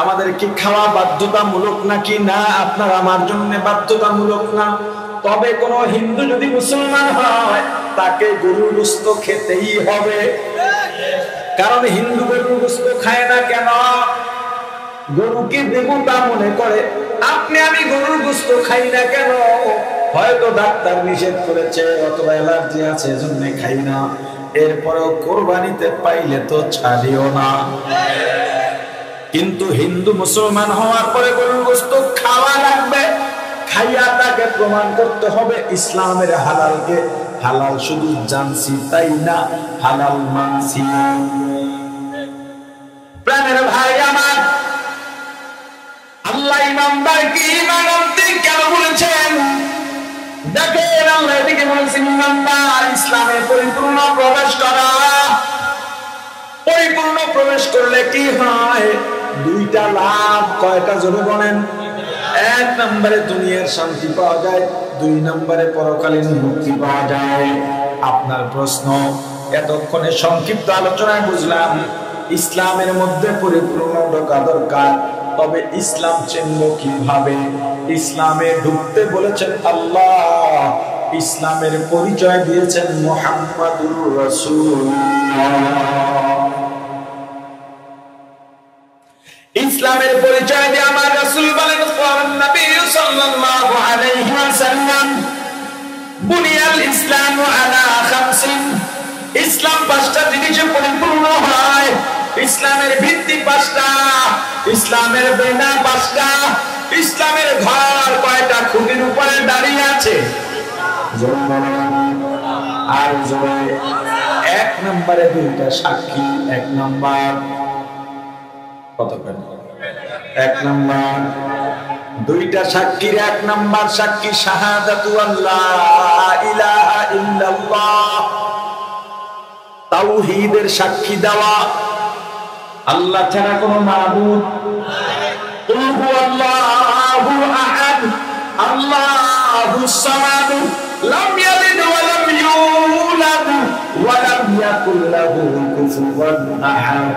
আমাদের কি খাওয়া বাধ্যতামূলক নাকি? না, আপনার আমার জন্য বাধ্যতামূলক না। তবে কোন হিন্দু যদি মুসলমান হয়, তাকে গরুর গোশত খেতেই হবে। কারণ হিন্দু গরুর গোশত খায় না কেন? গরুকে দেবতা মনে করে। আপনি আমি গরুর গোশত খাই না কেন? হয়তো ডাক্তার নিষেধ করেছে, অথবা অ্যালার্জি আছে, এজন্য খাই না। এরপরেও কোরবানিতে পাইলে তো ছাড়িও না। কিন্তু হিন্দু মুসলমান হওয়ার পরে গরুর গোশত খাওয়া লাগবে। খাইয়া তাকে প্রমাণ করতে হবে ইসলামের হালালকে হালাল শুধু জানছি তাই না, হালাল মানছি। প্রাণের ভাই আমার, আল্লাহ ইমানদারকে ঈমান আনতে কেন বলেছেন? দেখেন, আল্লাহ এদিকে বলেছেন ইমানদার ইসলামে পরিপূর্ণ প্রবেশ করা। পরিপূর্ণ প্রবেশ করলে কি হয়? দুইটা লাভ। কয়টা জোরে বলেন? এক নম্বরে দুনিয়ার শান্তি পাওয়া যায়, দুই নম্বরে পরকালীন মুক্তি পাওয়া যায়। আপনার প্রশ্ন, এতক্ষণে সংক্ষিপ্ত আলোচনায় বুঝলাম ইসলামের মধ্যে পরিপূর্ণ ঢোকা দরকার। তবে ইসলাম চিনব কিভাবে? ইসলামে ঢুকতে বলেছেন আল্লাহ, ইসলামের পরিচয় দিয়েছেন মুহাম্মাদুর রাসূলুল্লাহ। ইসলামের পরিচয় দিয়ে আমার রাসূল বলেন কোরআন নবী সাল্লাল্লাহু আলাইহি ওয়াসাল্লাম বুনিয়াল ইসলামু আলা খামসিন, ইসলাম পাঁচটা জিনিসে পরিপূর্ণ হয়। ইসলামের ভিত্তি পাঁচটা, ইসলামের বিনা পাঁচটা। ইসলামের ঘর কয়টা খুঁটির উপরে দাঁড়িয়ে আছে? আর জোরে এক নম্বরে দুইটা সাক্ষী। এক নম্বর কতক্ষণ? এক নম্বর দুইটা সাক্ষীর এক নম্বর সাক্ষী শাহাদাতু আল্লাহ ইলাহা ইল্লাল্লাহ, তাওহীদের সাক্ষী দেওয়া, আল্লাহ ছাড়া কোনো মাবুদ নাই। কুল হুয়াল্লাহু আহাদ আল্লাহুস সামাদ লাম ইয়ালিদ ওয়া লাম ইউলাদ ওয়া লাম ইয়াকুল লাহু কুফুওয়ান আহাদ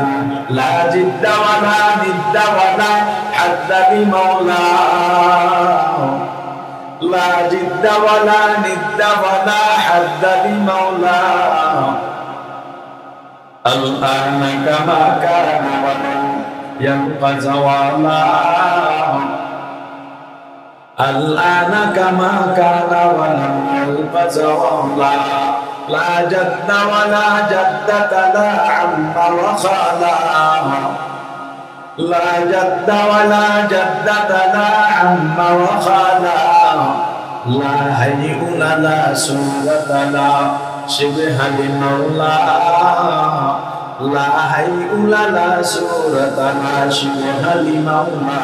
লা জিদ্দা ওয়া লা নিদ্দা ওয়া লা হাদ্দা বিমাওলা লা জিদ্দা ওয়া লা নিদ্দা ওয়া লা হাদ্দা বিমাওলা الآن كما كان ولن يبقى زوالا الآن كما كان ولن يبقى زوالا لا جد ولا جدة لا عم وخالا لا جد ولا جدة لا عم وخالا لا هيئ لا سورة لا شبه لمولا لا هيئ لا سورة لا شبه لمولا।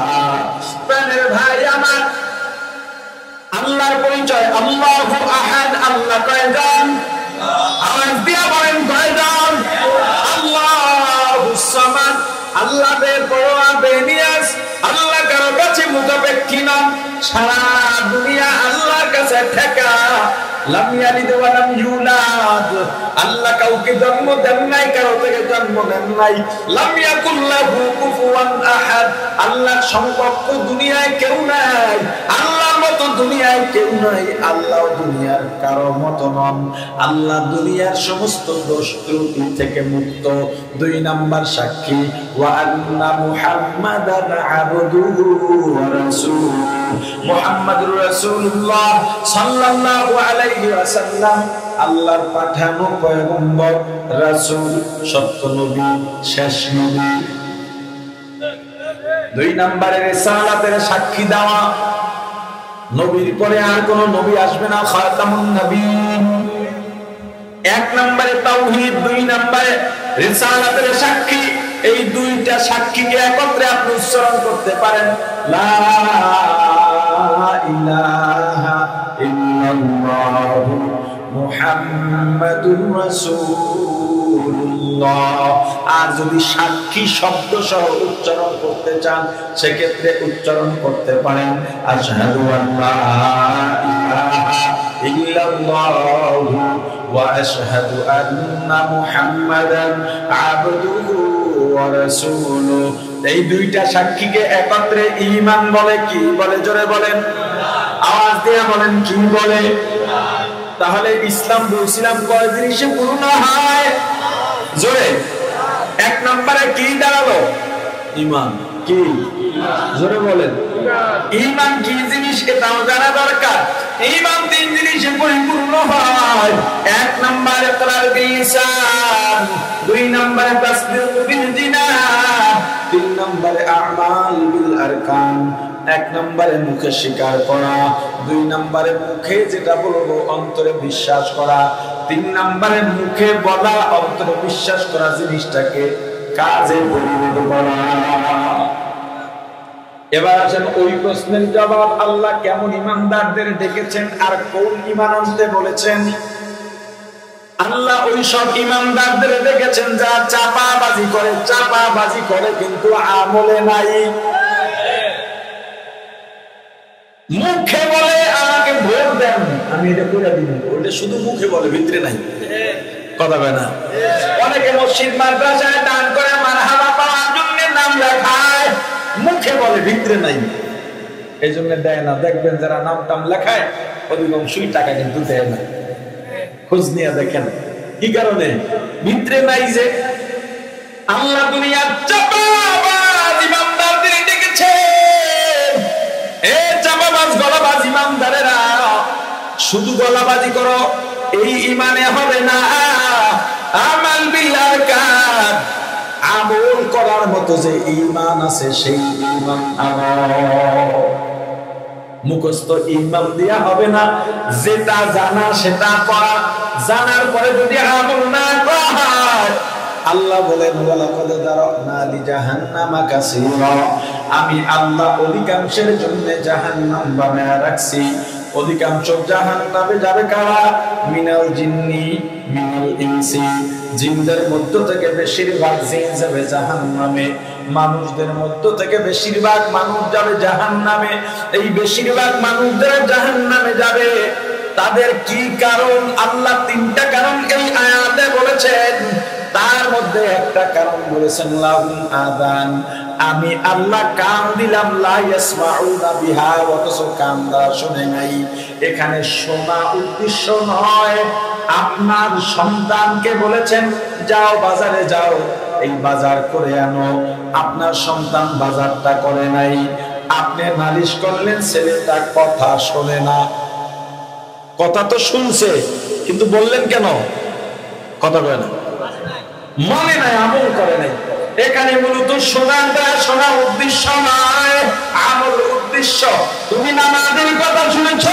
প্রাণের ভাই আমার, আল্লাহর পরিচয় আল্লাহু আহাদ। আল্লাহ কয়জন? আওয়াজ দিয়া বলেন কয়জন? আল্লাহুস সামাদ, আল্লাহ বেপরোয়া বেনিয়াজ, আল্লাহ কারো কাছে মুখাপেক্ষী না, সারা দুনিয়া আল্লাহর কাছে ঠেকা। লাম ইয়ালিদ ওয়া লাম ইউলাদ, আল্লাহ কাউকে জন্ম দেন নাই, কারো থেকে জন্ম নেন নাই। লাম ইয়াকুল লাহু কুফুওয়ান আহাদ, আল্লাহর সমকক্ষ দুনিয়ায় কেউ নাই, আল্লাহর মতো দুনিয়ায় কেউ নাই, আল্লাহ দুনিয়ার কারো মতো নন। আল্লাহ দুনিয়ার সমস্ত দোষ ত্রুটি থেকে মুক্ত। দুই নাম্বার সাক্ষী ওয়া আন্না মুহাম্মাদান আবদুহু ওয়া রাসূলুহু, মুহাম্মাদুর রাসূলুল্লাহ সাল্লাল্লাহু আলাইহি ওয়াসাল্লাম আল্লাহর পাঠানো পয়গম্বর, রাসূল, সত্য নবী, শেষ নবী। দুই নম্বরে রিসালাতের সাক্ষী দেওয়া, নবীর পরে আর কোন নবী আসবে না, খাতামুন নবীন। এক নম্বরে তাওহীদ, দুই নম্বরে রিসালাতের সাক্ষী। এই দুইটা সাক্ষীকে একত্রে আপনি উচ্চারণ করতে পারেন, লা ইলাহা ইল্লাল্লাহু মুহাম্মাদুর রাসূলুল্লাহ। আর যদি সাক্ষী শব্দ সহ উচ্চারণ করতে চান সেক্ষেত্রে উচ্চারণ করতে পারেন আশহাদু আল্লা ইলাহা ইল্লাল্লাহু ওয়া আশহাদু আন্না মুহাম্মাদান আবদুহু ওয়া রাসূলুহু। এই দুইটা সাক্ষীকে একত্রে ঈমান বলে। কি বলে? জোরে বলেন, আওয়াজ দিয়ে বলেন, কি বলে? তাহলে ইসলাম বলছিলাম কয় জিনিসে পূর্ণ হয়? জোরে। এক নম্বরে কি দাঁড়ালো? ঈমান। কি? জোরে বলেন। ঈমান কি জিনিস এটাও জানা দরকার। ঈমান তিন জিনিসে পরিপূর্ণ হয়। এক নম্বরে ইকরার বিল লিসান, দুই নম্বরে তাসদীক বিল জিনান, তিন নম্বরে আমাল বিল আরকান। এক নম্বরে মুখে স্বীকার করা, দুই নম্বরে মুখে যেটা বলবো অন্তরে বিশ্বাস করা, তিন নম্বরে মুখে বলা অন্তরে বিশ্বাস করা জিনিসটাকে কাজে পরিণত করা। এবার আসেন ওই প্রশ্নের জবাব, আল্লাহ কেমন ইমানদারদের ডেকেছেন আর কোন ঈমান আনতে বলেছেন? আল্লাহ ওই সব ইমানদারদের ডেকেছেন যারা চাপাবাজি করে, চাপাবাজি করে কিন্তু আমলে নাই। মুখে বলে আমাকে ভোট দেন, আমি এটা করে দিব, ওটা শুধু মুখে বলে, ভিতরে নাই। কথা বলে না? অনেকে মসজিদ মাদ্রাসায় দান করে মারহাবা পাওয়ার জন্য নাম লেখায়, মুখে বলে ভিতরে নাই, এই জন্য দেয় না। দেখবেন যারা নাম টাম লেখায় অধিকাংশই টাকা কিন্তু দেয় না। খোঁজ নিয়ে দেখেন কি কারণে? ভিতরে নাই যে আল্লাহ দুনিয়ার চাপাবাজ ইমানদারদের ডেকেছেন। এ চাপাবাজ গলাবাজ ইমানদারেরা, শুধু গলাবাজি করো এই ইমানে হবে না। আমাল বিল আরকান, আমল করার মতো যে ঈমান আছে সেই ঈমান আনো। মুখস্থ ঈমান দিয়া হবে না, যেটা জানা সেটা করা। জানার পরে যদি আমল না করা হয়, আল্লাহ বলেন ওয়ালাকাদ যারানা লিজাহান্নামা কাসীরা, আমি আল্লাহ অধিকাংশের জন্য জাহান্নাম বানায়া রাখছি। অধিকাংশ জাহান্নামে যাবে কারা? মিনাল জিন্নি মিনাল ইনসি, জিনদের মধ্য থেকে বেশিরভাগ জিন যাবে জাহান্নামে, মানুষদের মধ্য থেকে বেশিরভাগ মানুষ যাবে জাহান্নামে। এই বেশিরভাগ মানুষ যারা জাহান্নামে যাবে তাদের কি কারণ? আল্লাহ তিনটা কারণ এই আয়াতে বলেছেন। তার মধ্যে একটা কারণ বলেছেন লাহুম আযান, আমি আল্লাহ কান দিলাম, লা ইয়াসমাউনা বিহা, অথচ কান দ্বারা শুনে নাই। এখানে শোনা উদ্দেশ্য নয়। আপনার সন্তানকে বলেছেন যাও বাজারে যাও, এই বাজার করে আনো, আপনার সন্তান বাজারটা করে নাই। আপনি নালিশ করলেন, ছেলেটা কথা শোনে না। কথা তো শুনছে কিন্তু বললেন কেন? কথা বলে না, মনে নাই, আমল করে নাই। এখানে মূলত শোনা উদ্দেশ্য নয়, আমল উদ্দেশ্য। তুমি নামাজের কথা শুনেছ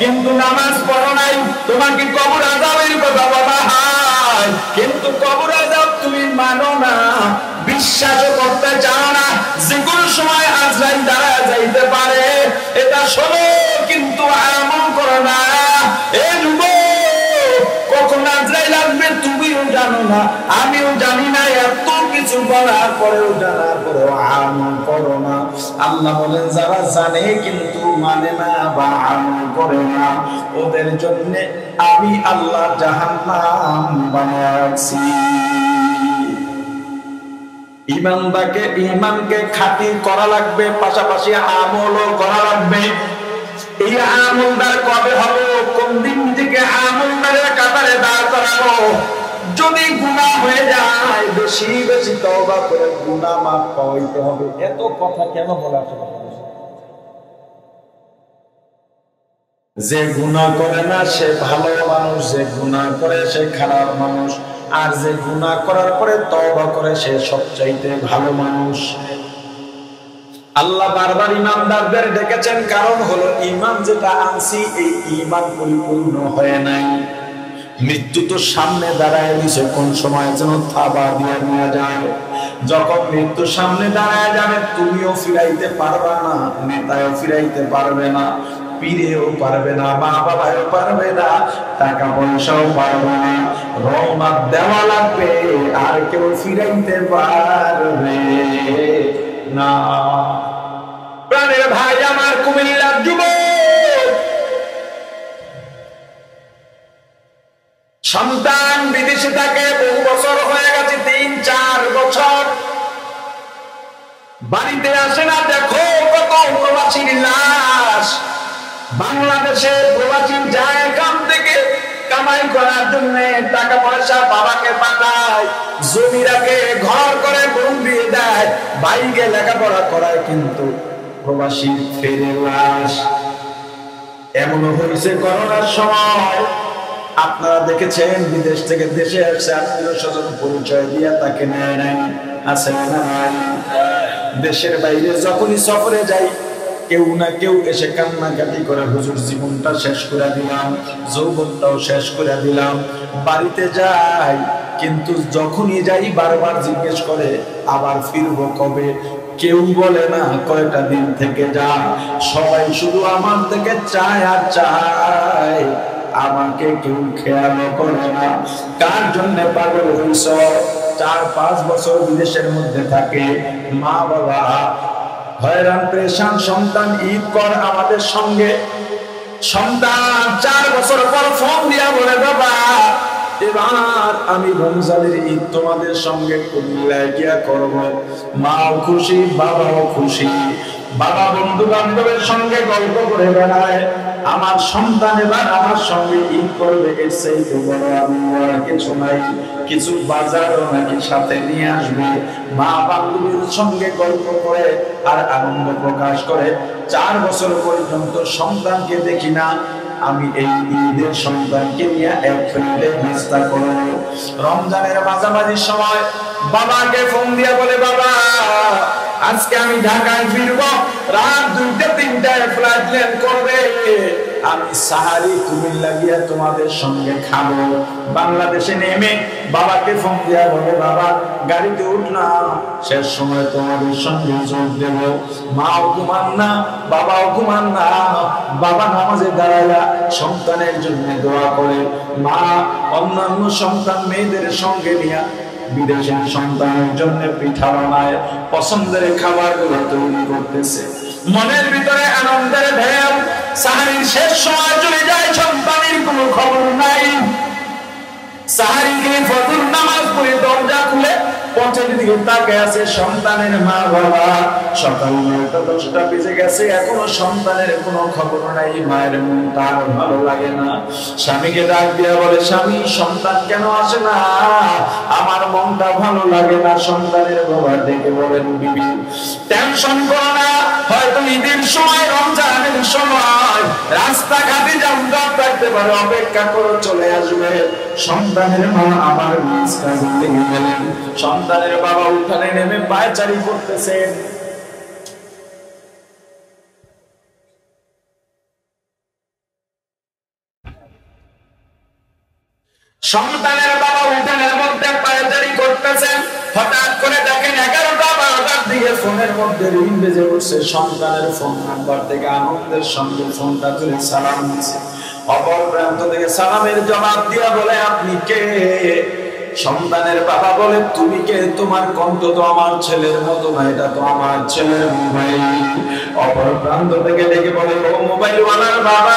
কিন্তু নামাজ পড়ো নাই, তোমাকে কবর আযাবের কথা বলা হয় কিন্তু কবর আযাব তুমি মানো না, বিশ্বাসও করতে চাও না। যে কোনো সময় আজরাইল দাঁড়া যাইতে পারে, এটা শোনো কিন্তু আমল করো না। এ যুবক, কখন আজরাইল আসবে তুমিও জানো না, আমিও জানি না। এত কিছু বলার পরেও, জানার পরেও আমল করো না। আল্লাহ বলেন যারা জানে কিন্তু মানে না বা আমল করে না, ওদের জন্য আমি আল্লাহ জাহান্নাম বানায়া রাখছি। ঈমানকে খাঁটি করা লাগবে, পাশাপাশি আমলও করা লাগবে। এই আমলদার কবে হবে? কোন দিন থেকে আমলদারের কাতারে দাঁড় করাবো? যদি গুনাহ হয়ে যায় বেশি বেশি তওবা করে গুনাহ মাফ পাইতে হবে। এত কথা কেন বলা? যে গুনাহ করে না সে ভালো মানুষ, যে গুনাহ করে সে খারাপ মানুষ, আর যে গুনাহ করার পরে তওবা করে সে সবচাইতে ভালো মানুষ। আল্লাহ বারবার ইমানদারদের ডেকেছেন, কারণ হলো ঈমান যেটা আনছি এই ঈমান পরিপূর্ণ হয় নাই। মৃত্যু তো সামনে দাঁড়ায় দিছে, কোন সময় যেন থাবা দিয়ে নিয়ে যায়। যখন মৃত্যু সামনে দাঁড়ায় যাবে তুমিও ফিরাইতে পারবে না, নেতাও ফিরাইতে পারবে না, পীরেও পারবে না, মা বাবাও পারবে না, টাকা পয়সাও পারবে না, রওনা দেওয়া লাগবে, আর কেউ ফিরাইতে পারবে না। প্রাণের ভাই আমার, কুমিল্লার যুবক, সন্তান বিদেশে থাকে, বহু বছর হয়ে গেছে, 3-4 বছর, বাড়িতে আসে না। দেখো কত প্রবাসীর লাশ। বাংলাদেশে প্রবাসী যায় এখান থেকে কামাই করার জন্য, টাকা পয়সা বাবাকে পাঠায়, জমি রাখে, ঘর করে, বউ দিয়ে দেয়, ভাইকে লেখাপড়া করায়, কিন্তু প্রবাসীর ফেরে লাশ। এমনও হয়েছে করোনার সময়, আপনারা দেখেছেন, বিদেশ থেকে দেশে আসছে, আত্মীয় স্বজন পরিচয় দিয়ে তাকে নেয় নাই, আছে না? দেশের বাইরে যখনই সফরে যাই কেউ না কেউ এসে কান্নাকাটি করে, হুজুর জীবনটা শেষ করে দিলাম, যৌবনটাও শেষ করে দিলাম। বাড়িতে যাই কিন্তু যখনই যাই বারবার জিজ্ঞেস করে আবার ফিরবো কবে। কেউ বলে না কয়টা দিন থেকে যা, সবাই শুধু আমার থেকে চায় আর চায়, আমাকে কেউ খেয়াল করে না। কার জন্য পাগল হইছ? 4-5 বছর বিদেশের মধ্যে থাকে, মা বাবা হয়রান পেরেশান, সন্তান ঈদ কর আমাদের সঙ্গে। সন্তান 4 বছর পর ফোন দিয়া বলে বাবা এবার আমি রমজানের ঈদ তোমাদের সঙ্গে কুমিল্লায় গিয়া করব। মাও খুশি, বাবাও খুশি। বাবা বন্ধু বান্ধবের সঙ্গে গল্প করে বেড়ায়, আমার সন্তান এবার আমার সঙ্গে ঈদ করবে, এর চাইতে বড় আর কিছু নাই। কিছু বাজারও নাকি সাথে নিয়ে আসবে। মা বান্ধবীর সঙ্গে গল্প করে আর আনন্দ প্রকাশ করে। 4 বছর পর্যন্ত সন্তানকে দেখি না। আমি এই ঈদের সন্তানকে নিয়ে এক ফ্রেন্ডে নাস্তা করব। রমজানের মাঝামাঝি সময় বাবাকে ফোন দিয়ে বলে, বাবা আজকে আমি ঢাকায় ফিরবো, রাত 2টা-3টায় ফ্লাইট ল্যান্ড করবে, আমি সাহারি কুমিল্লা গিয়ে তোমাদের সঙ্গে খাবো। বাংলাদেশে নেমে বাবাকে ফোন দিয়া বলে, বাবা গাড়িতে উঠলাম, শেষ সময় তোমাদের সঙ্গে যোগ দেব। মাও ঘুমান না, বাবাও ঘুমান না। বাবা নামাজে দাঁড়ায়া সন্তানের জন্য দোয়া করে। মা অন্যান্য সন্তান মেয়েদের সঙ্গে নিয়ে বিদেশের সন্তানের জন্য পিঠা বানায়, পছন্দের খাবারগুলো তৈরি করতেছে। মনের ভিতরে আনন্দের ঢেউ। সাহারির শেষ সময় চলে যায়, সন্তানের কোনো খবর নাই। সাহারি খেয়ে ফজর নামাজ পড়ে দরজা খুলে পথের দিকে তাকিয়ে আছে সন্তানের মা বাবা। সকাল 9টা-10টা বেজে গেছে, এখনো সন্তানের কোনো খবর নাই। মায়ের মন তার ভালো লাগে না। স্বামীকে ডাক দিয়া বলে, স্বামী সন্তান কেন আসে না? আমার মনটা ভালো লাগে না। সন্তানের বাবা ডেকে বলেন, বিবি টেনশন করো না, হয়তো ঈদের সময়, রমজানের সময় রাস্তাঘাটে যানজট থাকতে পারে, অপেক্ষা করো, চলে আসবে। সন্তানের মা আমার নিজ কাজে লেগে গেলেন। সন্তানের বাবা উঠানে নেমে পায়চারি করতেছেন। সন্তানের বাবা উঠানের মধ্যে পায়চারি করতেছেন। হঠাৎ করে দেখেন 11টা-12টার দিকে ফোনের মধ্যে রিং বেজে উঠছে। সন্তানের ফোন নাম্বার থেকে আনন্দের সঙ্গে ফোনটা তুলে সালাম দিচ্ছে। অপর প্রান্ত থেকে সালামের জবাব দিয়া বলে, আপনি কে? সন্তানের বাবা বলে, তুমি কে? তোমার কণ্ঠ তো আমার ছেলের মতো না, এটা তো আমার ছেলের মোবাইল। অপর প্রান্ত থেকে ডেকে বলে, ও মোবাইল ওয়ালার বাবা,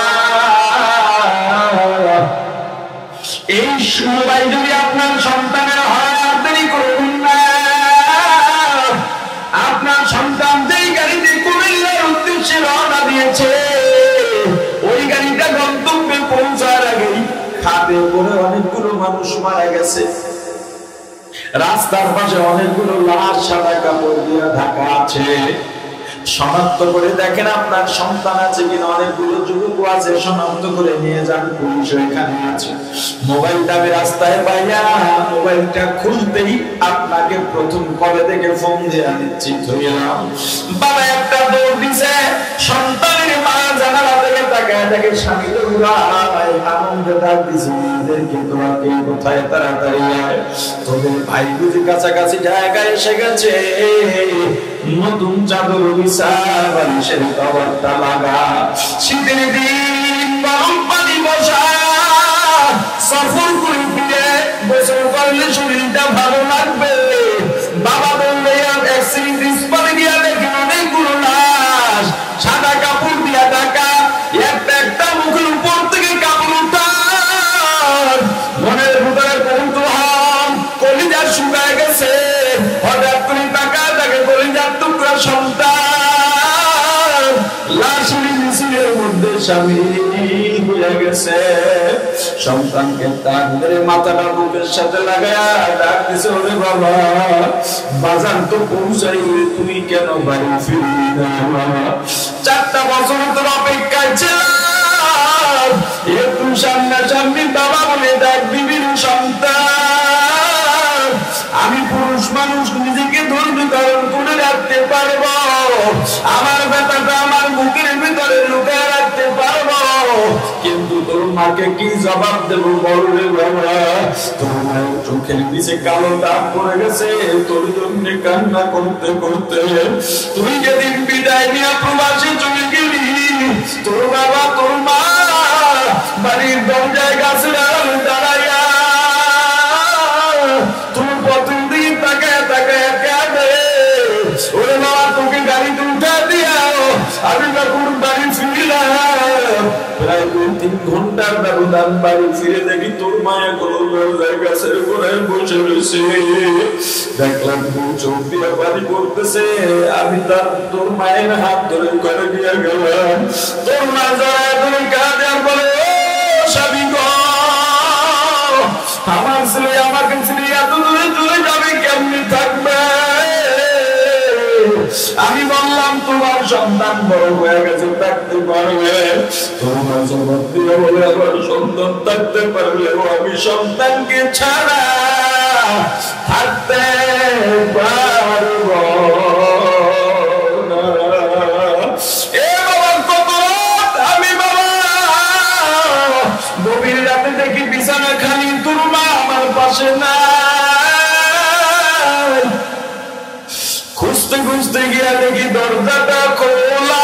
এই মোবাইল যদি আপনার সন্তানের হয়, দেরি করুন না। আপনার সন্তান যেই গাড়িতে কুমিল্লার উদ্দেশ্যে রওনা দিয়েছে, ওই গাড়িটা গন্তব্যে পৌঁছার আগেই খাদে করে অনেকগুলো মানুষ মারা গেছে। রাস্তার পাশে অনেকগুলো লাশ সাদা কাপড় দিয়ে ঢাকা আছে। শনাক্ত করে দেখেন আপনার সন্তান আছে কিনা। অনেকগুলো যুবক আছে, শনাক্ত করে নিয়ে যান, পুলিশ এখানে আছে। মোবাইলটা আমি রাস্তায় পাইয়া মোবাইলটা খুলতেই আপনাকে প্রথম কলে থেকে ফোন দিয়ে নিশ্চিত হইলাম। বাবা একটা দৌড় দিছে, সন্তানের মা জানালা থেকে তাকায় দেখে স্বামীকে উড়ায়, আনন্দে ডাক দিছে, নিজেদেরকে তোমাকে কোথায় তাড়াতাড়ি আয়, তোদের ভাই বুঝি কাছাকাছি জায়গায় এসে গেছে। নতুন চাদর বিছায়, বালিশের কভারটা লাগা, শীতের দিন গরম পানি বসা, সফর করে ফিরে গোসল করলে শরীরটা ভালো লাগবে। বাবা বললে অ্যাক্সিডেন্ট পানি দিয়া দেখে অনেকগুলো লাশ সাদা কাপড় দিয়া ঢাকা। একটা মুখের উপর থেকে কাপড় উঠান, মনের ভিতরে কৌতূহল, কলিজা শুকায় গেছে। হঠাৎ করে তাকায় তাকে কলিজার টুকরা সন্তান লাশের মিছিলের মধ্যে সামিল হয়ে গেছে। সন্তানকে তাক ধরে মাথাটা বুকের সাথে লাগায়া ডাক দিছে, ওরে বাবা বাজার তো পৌঁছাই, তুমি কেন বাড়ি ফিরলি না? 4টা বছর তোর অপেক্ষায় ছিলাম, একটু সামনাসামনি বাবা বলে ডাক দিবির সন্তান। আমি পুরুষ মানুষ, নিজেকে ধৈর্য ধারণ করে রাখতে পারবো, আমার ব্যথাটা আমার বুকের ভিতরে লুকিয়ে রাখতে পারবো, কিন্তু তোর মাকে কি জবাব দেবো বললে বাবা? তোর মায়ের চোখের নিচে কালো দাগ পড়ে গেছে, তোর জন্য কান্না করতে করতে। তুই যেদিন বিদায় নিয়ে প্রবাসে চলে গেলি, তোর বাবা তোর মা বাড়ির দরজায় গাছের আড়ালে দাঁড়াইয়া তোর প্রথম দিন তাকায় তাকায় কাঁদে। ওরে বাবা তোকে গাড়িতে উঠা দিয়া আমি যখন বাড়ি ফিরলাম, প্রায় 2-3 ঘন্টার ব্যবধান বাড়ি ফিরে দেখি তোর মায়া কোনো দরজার গাছের গোড়ায় বসে রয়েছে। দেখলাম তুই চোখ দিয়ে পানি পড়তেছে। আমি তোর মায়ের হাত ধরে ঘরে নিয়ে গেলাম। তোর মা জড়ায় ধরে কাঁদে আর বলে, ও স্বামী গো, আমার ছেলে আমাকে ছেলে এত দূরে চলে যাবে, কেমনি থাকবে? আমি বললাম তোমার সন্তান বড় হয়ে গেছে, থাকতে পারবে। তোমার জবাব দিয়ে বলে, আমার সন্তান থাকতে পারলেও আমি সন্তানকে ছাড়া থাকতে পারব না। এ বাবার কত রাত, আমি বাবা গভীর রাতে দেখি বিছানা খালি, তোর মা আমার পাশে না। খুঁজতে খুঁজতে গিয়া দেখি দরজাটা খোলা।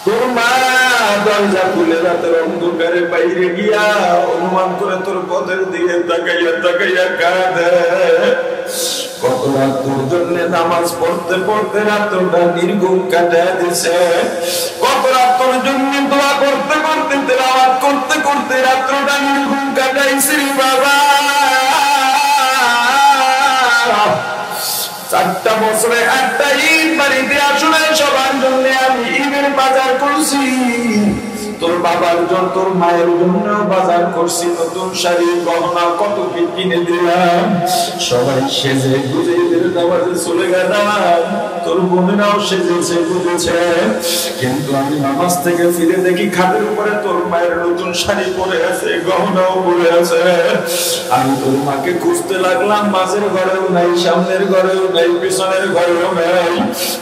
তোর মা দরজা খুলে রাতের অন্ধকারে বাইরে গিয়া অনুমান করে তোর পথের দিকে তাকাইয়া তাকাইয়া কাঁদে। কত রাত তোর জন্য নামাজ পড়তে পড়তে রাতটা নির্ঘুম কাটায় দিছে। কত রাত তোর জন্য দোয়া করতে করতে তেলাওয়াত করতে করতে রাতটা নির্ঘুম কাটাইছি বাবা। 4টা বছরে 8টা ঈদ বাড়িতে আসলে সবার জন্য আমি ঈদের বাজার করছি। তোর বাবার জন্য তোর মায়ের জন্য বাজার করছি, নতুন শাড়ি গহনা কত কি কিনে দিলাম। সবাই সেজে গুজে ঈদের নামাজে চলে গেলাম। তোর বোনেরাও সেজেছে বুঝেছে, কিন্তু আমি নামাজ থেকে ফিরে দেখি খাটের উপরে তোর মায়ের নতুন শাড়ি পরে আছে, গহনাও পরে আছে। আমি তোর মাকে খুঁজতে লাগলাম, মাঝের ঘরেও নাই, সামনের ঘরেও নাই, পিছনের ঘরেও নাই।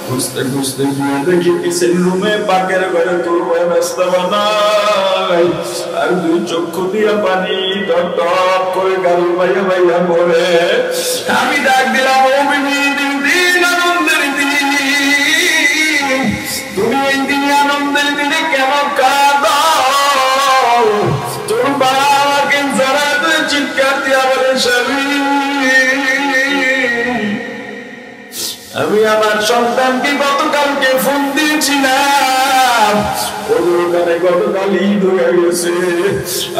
খুঁজতে খুঁজতে গিয়ে দেখি কিচেন রুমে পাকের ঘরে তোর মায়ের রাস্তা বানাই, আর 2 চক্ষু দিয়া পানি টপ টপ করে গাল বাইয়া বাইয়া পড়ে। আমি ডাক দিলাম, ও বিবি, দিন আনন্দের দিন, তুমি এই দিনে আনন্দের দিনে কেন কাঁদো? তোর বাবাকে জড়াতে চিৎকার দিয়া বলে, স্বামী আমি আমার সন্তানকে গতকালকে ফোন দিয়েছিলাম, ওখানে গতকাল ঈদ হয়ে গেছে।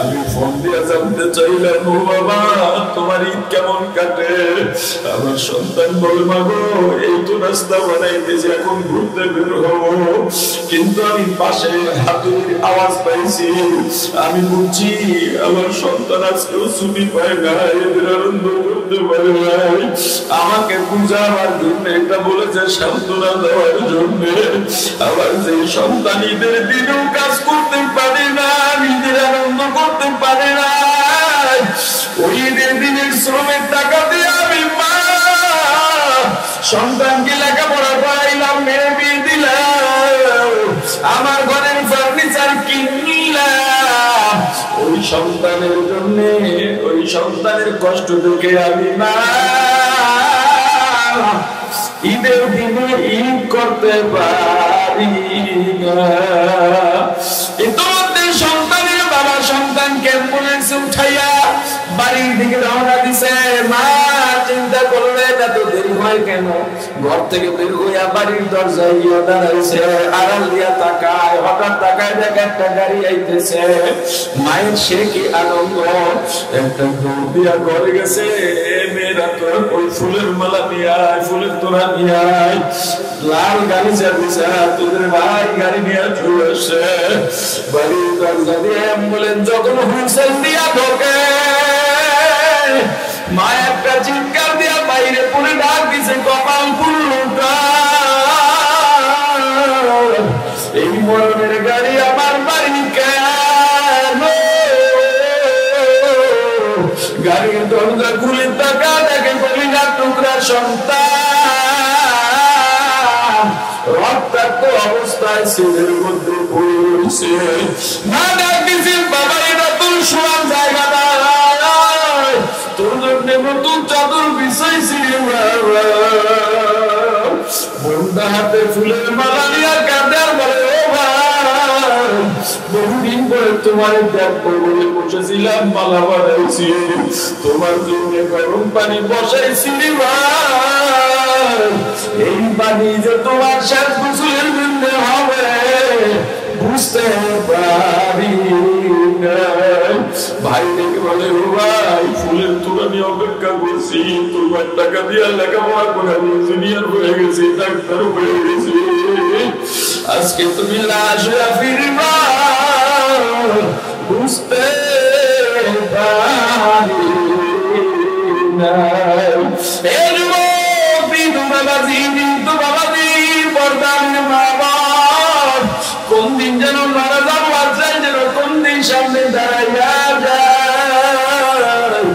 আমি ফোন দিয়ে জানতে চাইলাম, ও বাবা তোমার ঈদ কেমন কাটে? আমার সন্তান বলে, মাগো এই তো রাস্তা বানাইতেছি, এখন ঘুরতে বের হবো, কিন্তু আমি পাশে হাতুড়ির আওয়াজ পাইছি। আমি বুঝছি আমার সন্তান আজকেও ছুটি পায় না, এদের আনন্দ করতে পারে নাই। আমাকে বুঝাবার জন্য এটা বলেছে, সান্ত্বনা দেওয়ার জন্য। আবার যে সন্তান ঈদের দিনেও কাজ করতে পারে না, নিজের আনন্দ করতে পারে না, ওই ঈদের দিনের শ্রমের টাকা দিয়ে আমি মা সন্তানকে লেখাপড়া করাইলাম, মেয়ে বিয়ে দিলাম, আমার ঘরের ফার্নিচার কিনলাম। ওই সন্তানের জন্য, ওই সন্তানের কষ্ট দেখে আমি মা ঈদের দিনে ঈদ করতে পারি না। ইতিমধ্যে সন্তানের বাবা সন্তানকে অ্যাম্বুলেন্সে উঠাইয়া বাড়ির দিকে রওনা দিছে। মা চিন্তা করলেন এত দেরি হয় কেন? ঘর থেকে বের হইয়া বাড়ির দরজায় গিয়ে দাঁড়াইছে, আড়াল দিয়া তাকায়, হঠাৎ তাকায় দেখে একটা গাড়ি আইতেছে। মায়ের সে কি আনন্দ, একটা দৌড় দিয়া ঘরে গেছে, মেয়েরা তোর ওই ফুলের মালা নিয়ে আয়, ফুলের তোরা নিয়ে আয়, লাল গাড়ি চালিয়েছে, তোদের ভাই গাড়ি নিয়ে চলে আসে। বাড়ির দরজা দিয়ে অ্যাম্বুলেন্স যখন হুইসেল দিয়া ঢোকে, মা একটা চিৎকার দিয়া বাইরে পড়ে ডাক দিছে, কপাল পুরোটা এই মরণের গাড়ি আমার বাড়ি কেন? গাড়ির দরজা খুলে টাকা দেখে কলিজার টুকরা সন্তান রক্তাক্ত অবস্থায় সিঁড়ির মধ্যে পড়েছে। না ডাক দিছে, বাবা এটা তোর শোয়ার জায়গা না, তোর জন্য নতুন চাদর বিছাইছি, বন্ধা হাতে ফুলের মালা নিয়ে কাঁদে আর বলে, ও ভাই বহুদিন পরে তোমার দেখবো বলে বসেছিলাম, মালা বানাইছি, তোমার জন্য গরম পানি বসাইছি ভাই, এই পানি যে তোমার শেষ গোসলের জন্য হবে গেছি, তোমার টাকা দিয়ে লেখাপড়া করে আমি ইঞ্জিনিয়ার হয়ে গেছি, ডাক্তার হয়ে গেছি। আজকে তুমি লাশ হয়ে ফিরবা, বুঝতে পারি না। এই যুবক, বিধু বাবাজি, বিধু বাবাজি, বরদান বাবার, কোন দিন যেন মারা যাবো, আজকাল যেন কোন দিন সামনে দাঁড়াইয়া যায়।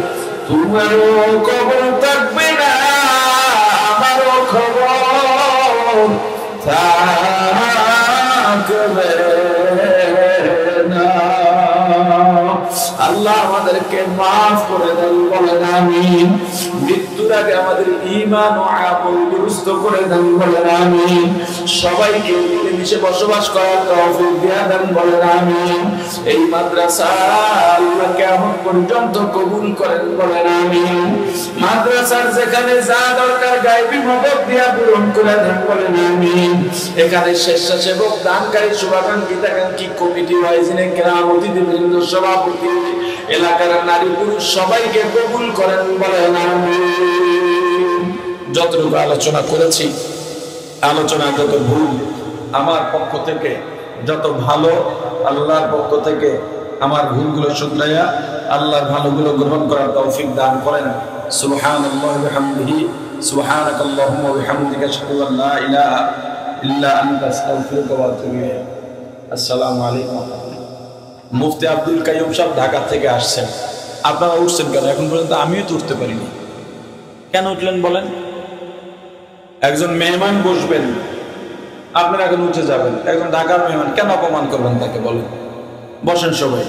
তোমারও খবর থাকবে না, আমারও খবর থাকবে না। আল্লাহ আমাদেরকে মাফ করে দেন, বলেন আমিন। মৃত্যুর আগে আমাদের ঈমান ও আমল দুরুস্ত করে দেন, বলেন আমিন। সবাইকে মিলেমিশে বসবাস করার তৌফিক দিয়ে দেন, বলেন আমিন। এই মাদ্রাসা আল্লাহ কিয়ামত পর্যন্ত কবুল করেন, বলেন আমিন। মাদ্রাসার যেখানে যা দরকার গায়বী মদদ দিয়া পূরণ করে দেন, বলেন আমিন। এখানে স্বেচ্ছাসেবক, দানকারী, শুভাকাঙ্ক্ষী কমিটি, ওয়াইজিনে কেরাম, অতিথিবৃন্দ, সভাপতি, এলাকার নারী পুরুষ সবাইকে কবুল করেন, বলেন আমিন। যতটুকু আলোচনা করেছি, আলোচনা যত ভুল আমার পক্ষ থেকে, যত ভালো আল্লাহর পক্ষ থেকে, আমার ভুলগুলো শুধরাইয়া আল্লাহর ভালোগুলো গ্রহণ করার তৌফিক দান করেন। সুবহানাল্লাহি ওয়া বিহামদিহি, সুবহানাকাল্লাহুম্মা ওয়া বিহামদিকা, আশহাদু আল লা ইলাহা ইল্লা আনতা, আস্তাগফিরুকা ওয়া আতুবু ইলাইক। আসসালামু আলাইকুম। মুফতি আব্দুল কাইয়ুম সাহেব ঢাকা থেকে আসছেন। আপনারা উঠছেন কেন? এখন পর্যন্ত আমিও তো উঠতে পারিনি। কেন উঠলেন বলেন? একজন মেহমান বসবেন, আপনারা এখন উঠে যাবেন। একজন ঢাকার মেহমান, কেন অপমান করবেন তাকে? বলেন, বসেন সবাই।